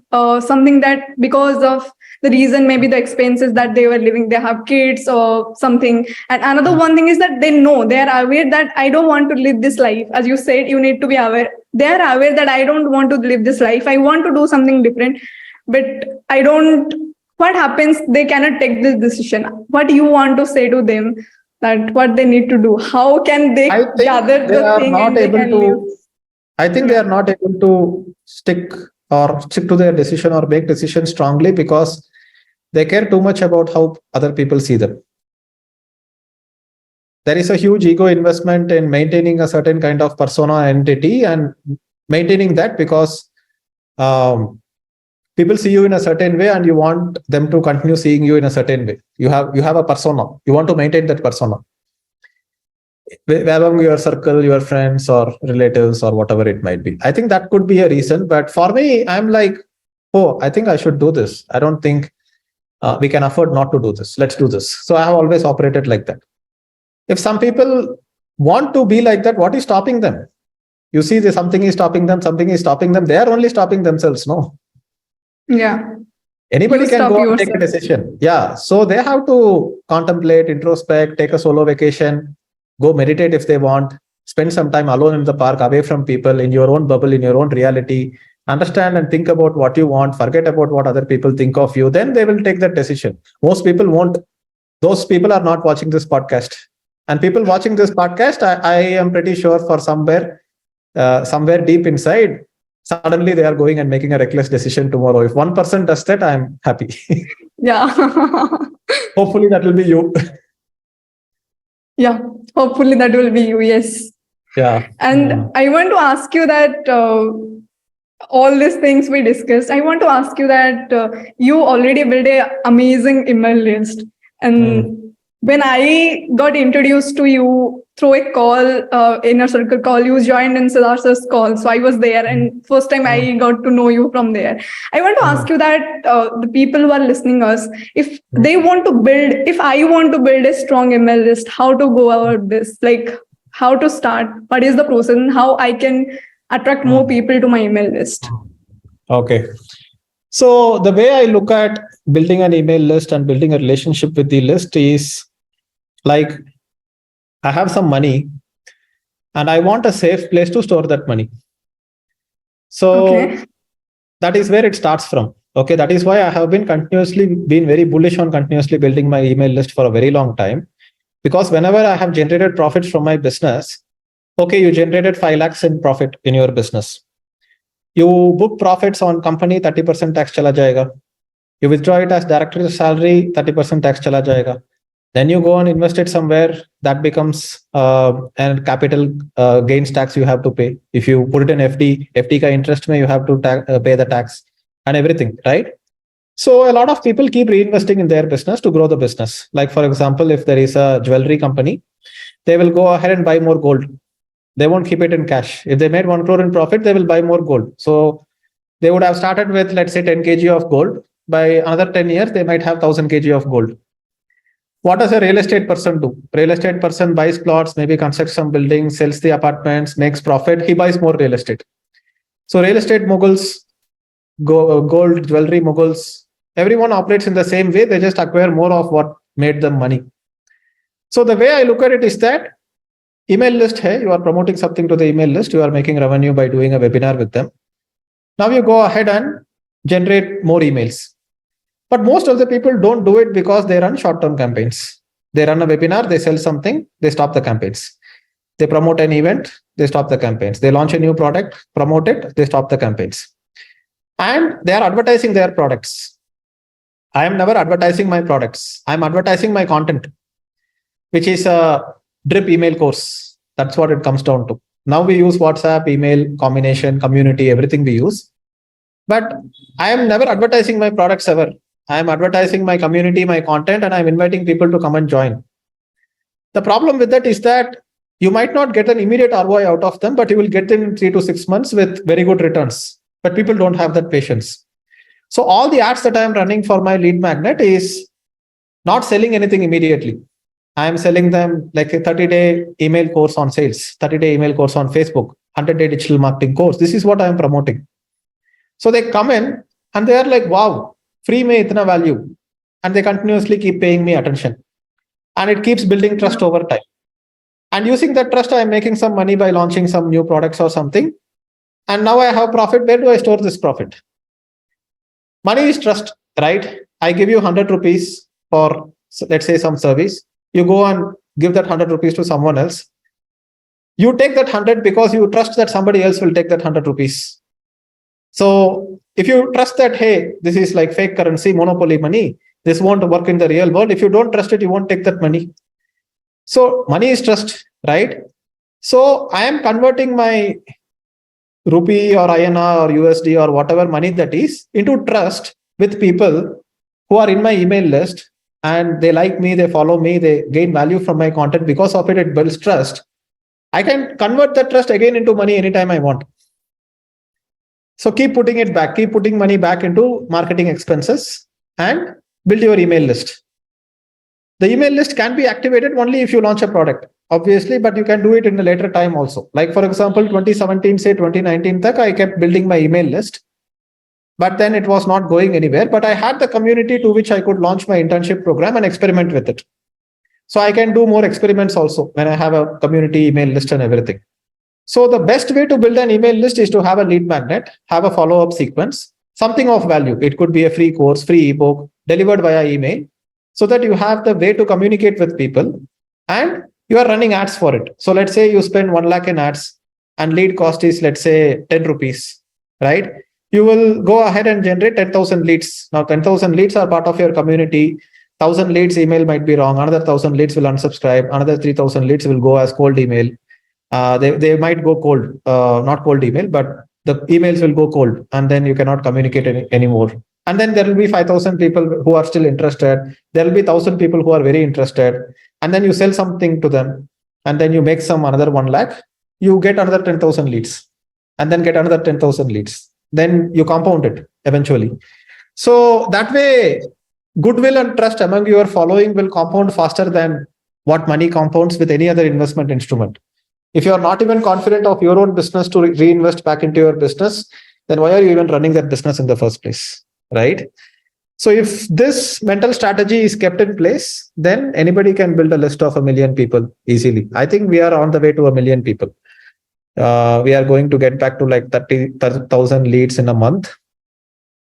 something that because of the reason, maybe the expenses that they were living, they have kids or something. And another one thing is that they know, they are aware that I don't want to live this life. As you said, you need to be aware. They are aware that I don't want to live this life. I want to do something different, but I don't. What happens? They cannot take this decision. What you want to say to them, that what they need to do? How can they I think gather they the are thing not and they able can live? to. I think they are not able to stick to their decision or make decisions strongly because they care too much about how other people see them. There is a huge ego investment in maintaining a certain kind of persona entity and maintaining that because um, people see you in a certain way and you want them to continue seeing you in a certain way. You have a persona. You want to maintain that persona among your circle, your friends or relatives or whatever it might be. I think that could be a reason. But for me, I'm like, oh, I think I should do this. I don't think we can afford not to do this. Let's do this. So I have always operated like that. If some people want to be like that, what is stopping them? You see, something is stopping them. Something is stopping them. They are only stopping themselves. No, Yeah. anybody You can stop go and take a yourself. decision. Yeah. So they have to contemplate, introspect, take a solo vacation, go meditate if they want, spend some time alone in the park, away from people, in your own bubble, in your own reality. Understand and think about what you want, forget about what other people think of you. Then they will take that decision. Most people won't. Those people are not watching this podcast. And people watching this podcast, I am pretty sure for somewhere deep inside, suddenly they are going and making a reckless decision tomorrow. If one person does that, I'm happy. Yeah. Hopefully that will be you. Yeah. Hopefully that will be you. Yes. Yeah. And I want to ask you that all these things we discussed, I want to ask you that you already built a amazing email list. And when I got introduced to you through a call, inner circle call, you joined in Siddhartha's call. So I was there, and first time I got to know you from there. I want to ask you that the people who are listening us, if they want to build, if I want to build a strong email list, how to go about this? Like how to start? What is the process, and how I can attract more people to my email list? Okay. So the way I look at building an email list and building a relationship with the list is like I have some money and I want a safe place to store that money. So that is where it starts from. Okay. That is why I have been very bullish on continuously building my email list for a very long time. Because whenever I have generated profits from my business, okay, you generated 5 lakhs in profit in your business. You book profits on company, 30% tax chala jayega. You withdraw it as director's salary, 30% tax chala jayega. Then you go and invest it somewhere, that becomes and capital gains tax you have to pay. If you put it in FD ka interest mein you have to pay the tax and everything, right? So a lot of people keep reinvesting in their business to grow the business. Like for example, if there is a jewelry company, they will go ahead and buy more gold. They won't keep it in cash. If they made 1 crore in profit, they will buy more gold. So they would have started with, let's say, 10 kg of gold. By another 10 years, they might have 1000 kg of gold. What does a real estate person do? Real estate person buys plots, maybe constructs some buildings, sells the apartments, makes profit. He buys more real estate. So real estate moguls, gold, jewelry moguls, everyone operates in the same way. They just acquire more of what made them money. So the way I look at it is that email list, hey, you are promoting something to the email list. You are making revenue by doing a webinar with them. Now you go ahead and generate more emails. But most of the people don't do it because they run short-term campaigns. They run a webinar, they sell something, they stop the campaigns. They promote an event, they stop the campaigns. They launch a new product, promote it, they stop the campaigns. And they are advertising their products. I am never advertising my products. I'm advertising my content, which is a drip email course. That's what it comes down to. Now we use WhatsApp, email, combination, community, everything we use. But I am never advertising my products ever. I am advertising my community, my content, and I'm inviting people to come and join. The problem with that is that You might not get an immediate ROI out of them, but you will get them in 3 to 6 months with very good returns. But people don't have that patience. So all the ads that I am running for my lead magnet is not selling anything immediately. I am selling them like a 30-day email course on sales, 30-day email course on Facebook, 100-day digital marketing course. This is what I am promoting. So they come in and they are like, wow, free mein itna value. And they continuously keep paying me attention. And it keeps building trust over time. And using that trust, I am making some money by launching some new products or something. And now I have profit. Where do I store this profit? Money is trust, right? I give you 100 rupees for, let's say, some service. You go and give that 100 rupees to someone else. You take that 100 because you trust that somebody else will take that 100 rupees. So if you trust that, hey, this is like fake currency, monopoly money, this won't work in the real world. If you don't trust it, you won't take that money. So money is trust, right? So I am converting my rupee or INR or USD or whatever money that is into trust with people who are in my email list, and they like me, they follow me, they gain value from my content. Because of it, it builds trust. I can convert that trust again into money anytime I want. So keep putting it back, keep putting money back into marketing expenses and build your email list. The email list can be activated only if you launch a product, obviously, but you can do it in a later time also. Like for example, 2017, say 2019, I kept building my email list, but then it was not going anywhere. But I had the community to which I could launch my internship program and experiment with it. So I can do more experiments also when I have a community email list and everything. So the best way to build an email list is to have a lead magnet, have a follow-up sequence, something of value. It could be a free course, free ebook delivered via email, so that you have the way to communicate with people and you are running ads for it. So let's say you spend 1 lakh in ads and lead cost is, let's say, 10 rupees, right? You will go ahead and generate 10,000 leads. Now 10,000 leads are part of your community. 1,000 leads email might be wrong. Another 1,000 leads will unsubscribe. Another 3,000 leads will go as cold email. They might go cold, not cold email, but the emails will go cold and then you cannot communicate anymore. And then there will be 5,000 people who are still interested. There will be 1,000 people who are very interested. And then you sell something to them and then you make some another 1 lakh. You get another 10,000 leads and then get another 10,000 leads. Then you compound it eventually. So that way, goodwill and trust among your following will compound faster than what money compounds with any other investment instrument. If you are not even confident of your own business to reinvest back into your business, then why are you even running that business in the first place, right? So if this mental strategy is kept in place, then anybody can build a list of 1 million people easily. I think we are on the way to 1 million people. We are going to get back to like 30,000 leads in a month.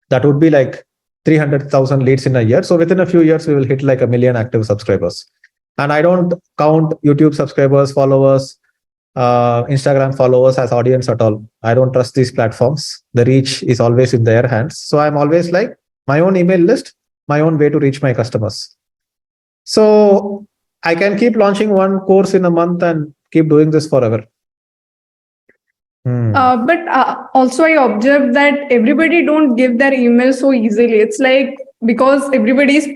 That would be like 300,000 leads in a year. So within a few years, we will hit like 1 million active subscribers. And I don't count YouTube subscribers, followers, Instagram followers as audience at all. I don't trust these platforms. The reach is always in their hands. So I'm always like my own email list, my own way to reach my customers. So I can keep launching one course in a month and keep doing this forever. But also I observed that everybody don't give their email so easily. It's like because everybody is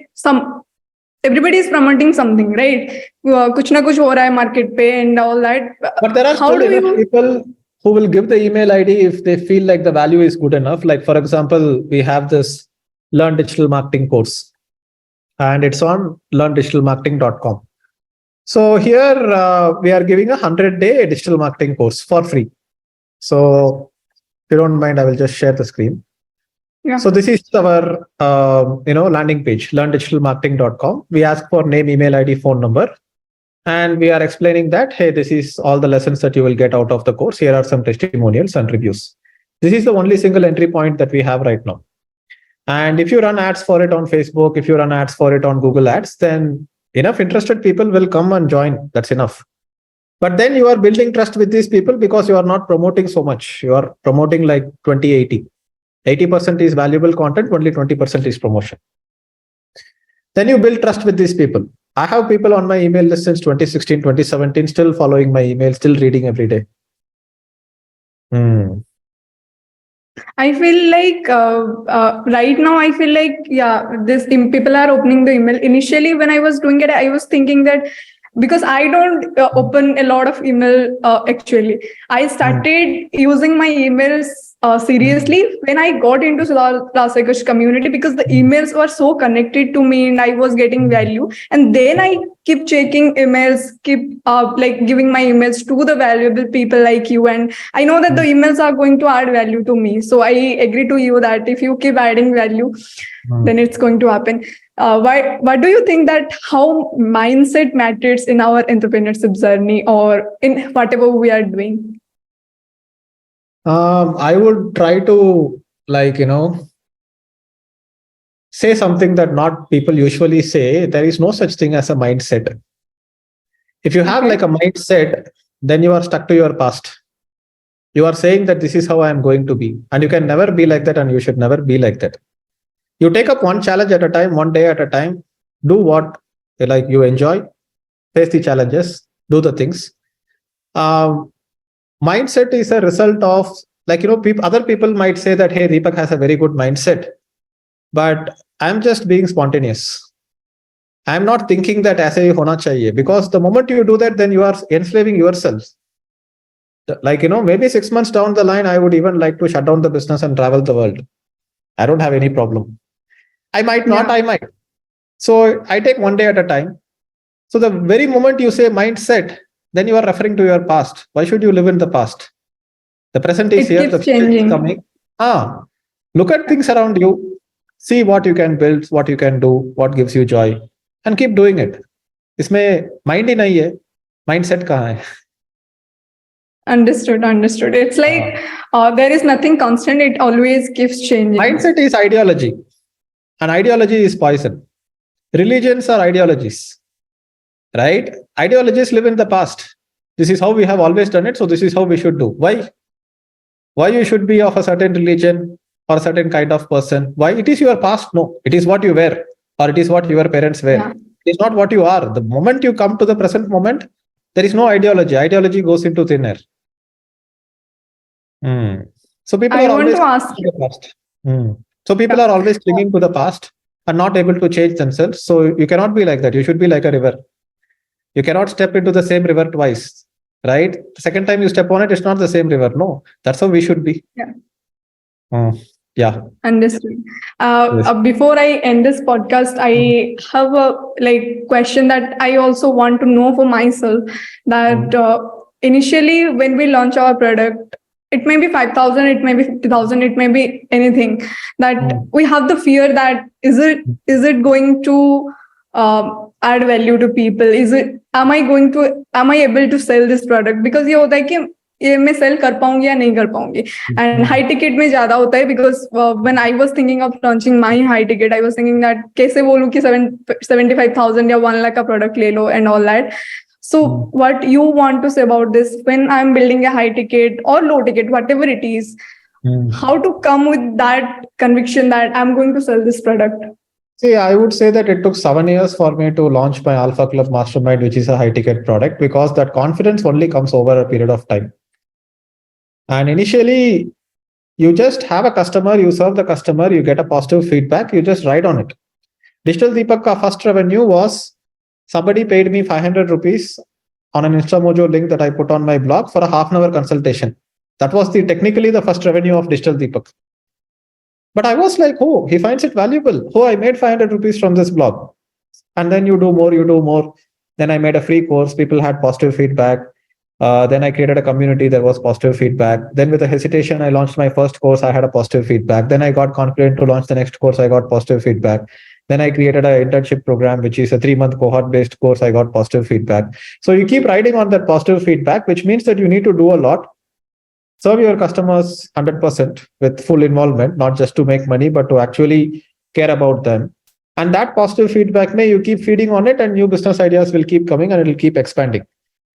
promoting something, right? Kuch na kuch ho raha hai market pe and all that. But there are still enough people who will give the email ID if they feel like the value is good enough. Like for example, we have this Learn Digital Marketing course and it's on learndigitalmarketing.com. So here we are giving a 100-day digital marketing course for free. So if you don't mind, I will just share the screen. Yeah. So this is our landing page, learndigitalmarketing.com. We ask for name, email ID, phone number. And we are explaining that, hey, this is all the lessons that you will get out of the course. Here are some testimonials and reviews. This is the only single entry point that we have right now. And if you run ads for it on Facebook, if you run ads for it on Google Ads, then enough interested people will come and join. That's enough. But then you are building trust with these people because you are not promoting so much. You are promoting like 20-80. 80% is valuable content, only 20% is promotion. Then you build trust with these people. I have people on my email list since 2016, 2017, still following my email, still reading every day. I feel like right now, I feel like, yeah, people are opening the email. Initially, when I was doing it, I was thinking that because I don't open a lot of email actually. I started using my emails seriously when I got into Siddharth Rasekar's community, because the emails were so connected to me and I was getting value. And then I keep checking emails, keep like giving my emails to the valuable people like you. And I know that the emails are going to add value to me. So I agree to you that if you keep adding value, then it's going to happen. What do you think that how mindset matters in our entrepreneurship journey or in whatever we are doing? I would try to, like, say something that not people usually say. There is no such thing as a mindset. If you have Okay. like a mindset, then you are stuck to your past. You are saying that this is how I am going to be, and you can never be like that, and you should never be like that. You take up one challenge at a time, one day at a time. Do what like you enjoy. Face the challenges. Do the things. Um, Mindset is a result of, like, other people might say that, hey, Deepak has a very good mindset, but I'm just being spontaneous. I'm not thinking that ऐसे ही होना चाहिए, because the moment you do that, then you are enslaving yourself. Like, maybe 6 months down the line, I would even like to shut down the business and travel the world. I don't have any problem. I might not, Yeah. I might. So I take one day at a time. So the very moment you say mindset, then you are referring to your past. Why should you live in the past? The present is It here, the keeps future is changing. coming. Look at things around you, see what you can build, what you can do, what gives you joy, and keep doing it. इसमें mind ही नहीं है, mindset कहाँ है? Understood. It's like there is nothing constant, it always keeps changing. Mindset is ideology, and ideology is poison. Religions are ideologies, right? Ideologies live in the past. This is how we have always done it, so this is how we should do. Why you should be of a certain religion or a certain kind of person? Why? It is your past? No, it is what you were, or it is what your parents were. Yeah. It is not what you are. The moment you come to the present moment, there is no ideology. Ideology goes into thin air. So people I are want always to ask clinging you. to the past. So people Yeah. are always clinging to the past and not able to change themselves. So you cannot be like that. You should be like a river. You cannot step into the same river twice, right? The second time you step on it, it's not the same river. No, that's how we should be. Yeah. Yeah. Understood. Yes. Before I end this podcast, I have a like question that I also want to know for myself. That initially, when we launch our product, it may be 5,000, it may be 50,000, it may be anything. That we have the fear that is it going to add value to people? Am I able to sell this product? Because ये होता है कि ये मैं cell कर पाऊंगी या नहीं कर पाऊंगी. एंड हाई टिकट में ज्यादा होता है, because when I was thinking of launching my high ticket, I was thinking that कैसे बोलूं कि 75,000 या 1 लाख का प्रोडक्ट ले लो and all that. So what you want to say about this when I'm building a high ticket or low ticket, whatever it is, how to come with that conviction that I'm going to sell this product? See, I would say that it took 7 years for me to launch my Alpha Club Mastermind, which is a high ticket product, because that confidence only comes over a period of time. And initially, you just have a customer, you serve the customer, you get a positive feedback, you just ride on it. Digital Deepak ka first revenue was somebody paid me 500 rupees on an InstaMojo link that I put on my blog for a half-an-hour consultation. That was technically the first revenue of Digital Deepak. But I was like, oh, he finds it valuable. Oh, I made 500 rupees from this blog. And then you do more. Then I made a free course. People had positive feedback. Then I created a community. There was positive feedback. Then with a hesitation, I launched my first course. I had a positive feedback. Then I got confident to launch the next course. I got positive feedback. Then I created an internship program, which is a 3-month cohort-based course. I got positive feedback. So you keep riding on that positive feedback, which means that you need to do a lot. Serve your customers 100% with full involvement, not just to make money, but to actually care about them. And that positive feedback, you keep feeding on it, and new business ideas will keep coming and it will keep expanding.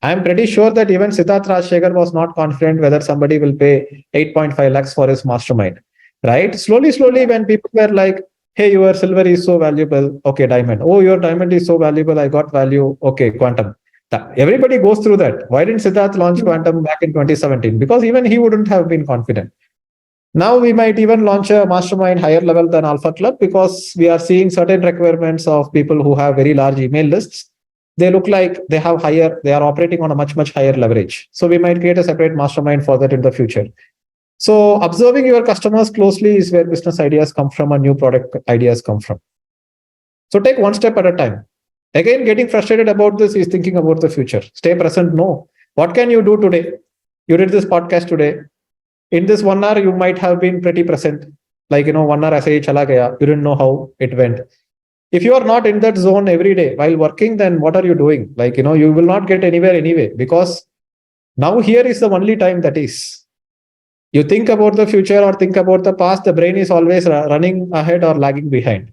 I'm pretty sure that even Siddharth Rajshekhar was not confident whether somebody will pay 8.5 lakhs for his mastermind, right? Slowly, when people were like, hey, your silver is so valuable. Okay, diamond. Oh, your diamond is so valuable. I got value. Okay, quantum. Everybody goes through that. Why didn't Siddharth launch quantum back in 2017? Because even he wouldn't have been confident. Now we might even launch a mastermind higher level than Alpha Club, because we are seeing certain requirements of people who have very large email lists. they look like they are operating on a much higher leverage. So we might create a separate mastermind for that in the future. So observing your customers closely is where business ideas come from and new product ideas come from. So take one step at a time. Again, getting frustrated about this is thinking about the future. Stay present. No. What can you do today? You did this podcast today. In this 1 hour, you might have been pretty present. Like, 1 hour aise hi chala gaya. You didn't know how it went. If you are not in that zone every day while working, then what are you doing? Like, you will not get anywhere anyway, because now here is the only time that is. You think about the future or think about the past, the brain is always running ahead or lagging behind.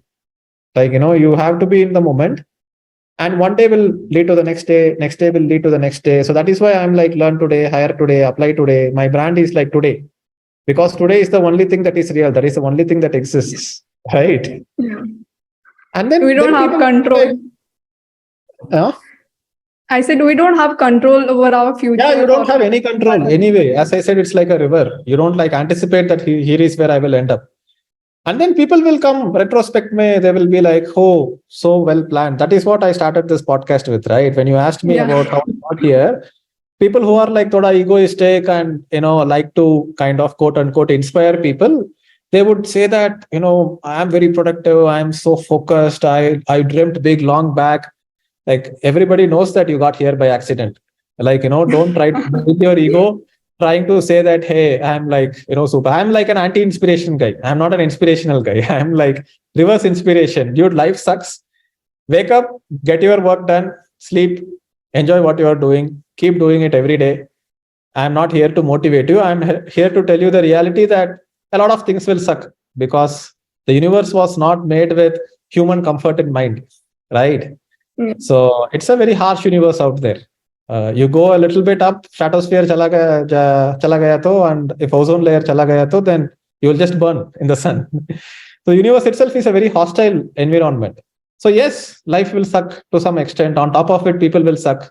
Like, you have to be in the moment, and one day will lead to the next day will lead to the next day. So that is why I'm like, learn today, hire today, apply today. My brand is like today, because today is the only thing that is real. That is the only thing that exists, right? Yeah. And We don't then have people control. uh, I said we don't have control over our yeah, future you or don't have any control anyway. As I said, it's like a river. You don't like anticipate that here is where I will end up. And then people will come retrospect me, they will be like, oh, so well planned. That is what I started this podcast with, right? When you asked me yeah. about how I got here, people who are like thoda egoistic and like to kind of quote unquote inspire people, they would say that, I am very productive, I am so focused, I dreamt big long back. Like, everybody knows that you got here by accident. Like, don't try to build your ego trying to say that, hey, I'm like, super. I'm like an anti-inspiration guy. I'm not an inspirational guy. I'm like reverse inspiration. Dude, life sucks. Wake up, get your work done, sleep, enjoy what you are doing, keep doing it every day. I'm not here to motivate you. I'm here to tell you the reality that a lot of things will suck, because the universe was not made with human comfort in mind, right? Yeah. So it's a very harsh universe out there. You go a little bit up, stratosphere chala gaya to, and if ozone layer chala gaya to, then you will just burn in the sun. So the universe itself is a very hostile environment. So yes, life will suck to some extent. On top of it, people will suck.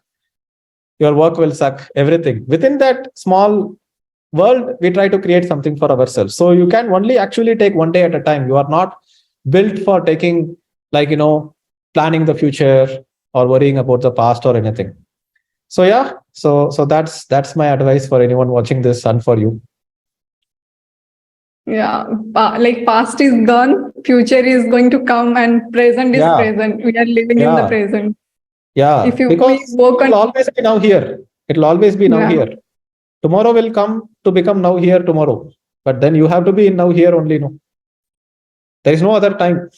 Your work will suck. Everything within that small world, we try to create something for ourselves. So you can only actually take one day at a time. You are not built for taking, like, planning the future or worrying about the past or anything. So yeah, so that's my advice for anyone watching this and for you. Yeah. Like past is gone, future is going to come, and present is Yeah, present. We are living in the yeah, present. yeah. If we Because work it'll on, always be now here. It'll always be now yeah. here. Tomorrow will come to become now here tomorrow. But then you have to be in now here only. No, there is no other time.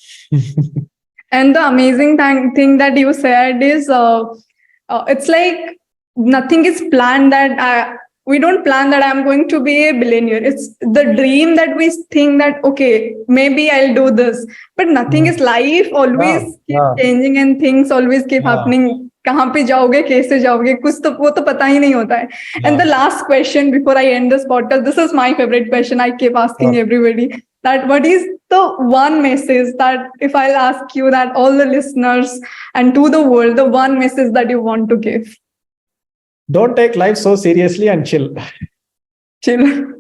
And the amazing thing that you said is, it's like nothing is planned. We don't plan that I'm going to be a billionaire. It's the dream that we think that, okay, maybe I'll do this. But nothing is life. Always Yeah, keep yeah, changing and things always keep yeah, happening. कहाँ पे जाओगे कैसे जाओगे कुछ तो वो तो पता ही नहीं होता है. And the yeah. last question before I end this podcast, this is my favorite question. I keep asking everybody that what is the one message that if I'll ask you that all the listeners and to the world, the one message that you want to give? Don't take life so seriously and chill. Chill.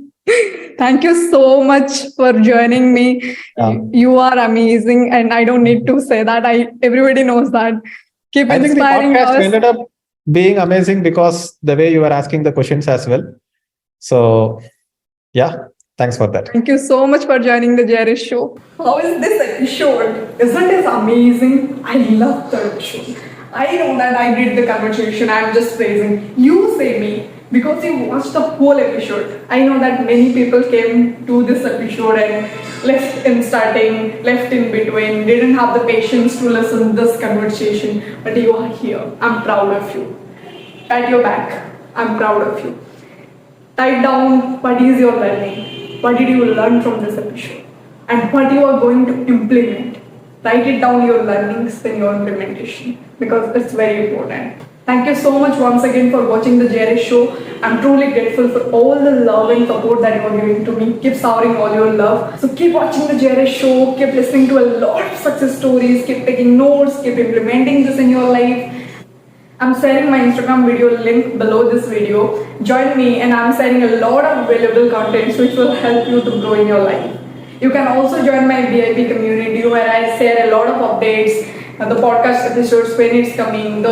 Thank you so much for joining me. Yeah. You are amazing, and I don't need to say that. Everybody knows that. Keep I think the inspiring podcast us. ended up being amazing because the way you were asking the questions as well. So yeah, thanks for that. Thank you so much for joining the Jerry Show. How is this episode? Isn't it amazing? I love the episode. I know that I did the conversation. I'm just praising. You say me because you watched the whole episode. I know that many people came to this episode and left in starting, left in between, didn't have the patience to listen to this conversation. But you are here. I'm proud of you. Pat your back. I'm proud of you. Type down what is your learning, what did you learn from this episode, and what you are going to implement. Write it down your learnings in your implementation because it's very important. Thank you so much once again for watching the JRS show. I'm truly grateful for all the love and support that you are giving to me. Keep showering all your love. So keep watching the JRS show, keep listening to a lot of success stories, keep taking notes, keep implementing this in your life. I'm sharing my Instagram video link below this video. Join me and I'm sharing a lot of valuable content which will help you to grow in your life. You can also join my VIP community where I share a lot of updates, the podcast episodes when it's coming.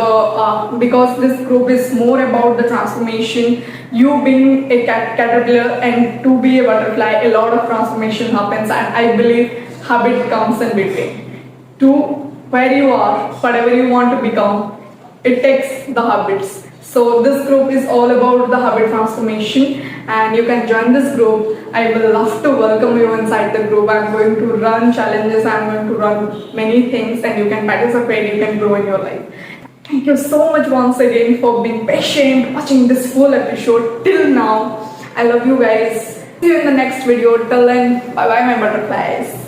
Because this group is more about the transformation. You being a caterpillar and to be a butterfly, a lot of transformation happens, and I believe habit comes in between. To where you are, whatever you want to become, it takes the habits. So this group is all about the habit transformation, and you can join this group. I will love to welcome you inside the group. I'm going to run challenges, I'm going to run many things, and you can participate, you can grow in your life. Thank you so much once again for being patient, watching this full episode till now. I love you guys. See you in the next video. Till then, bye bye my butterflies.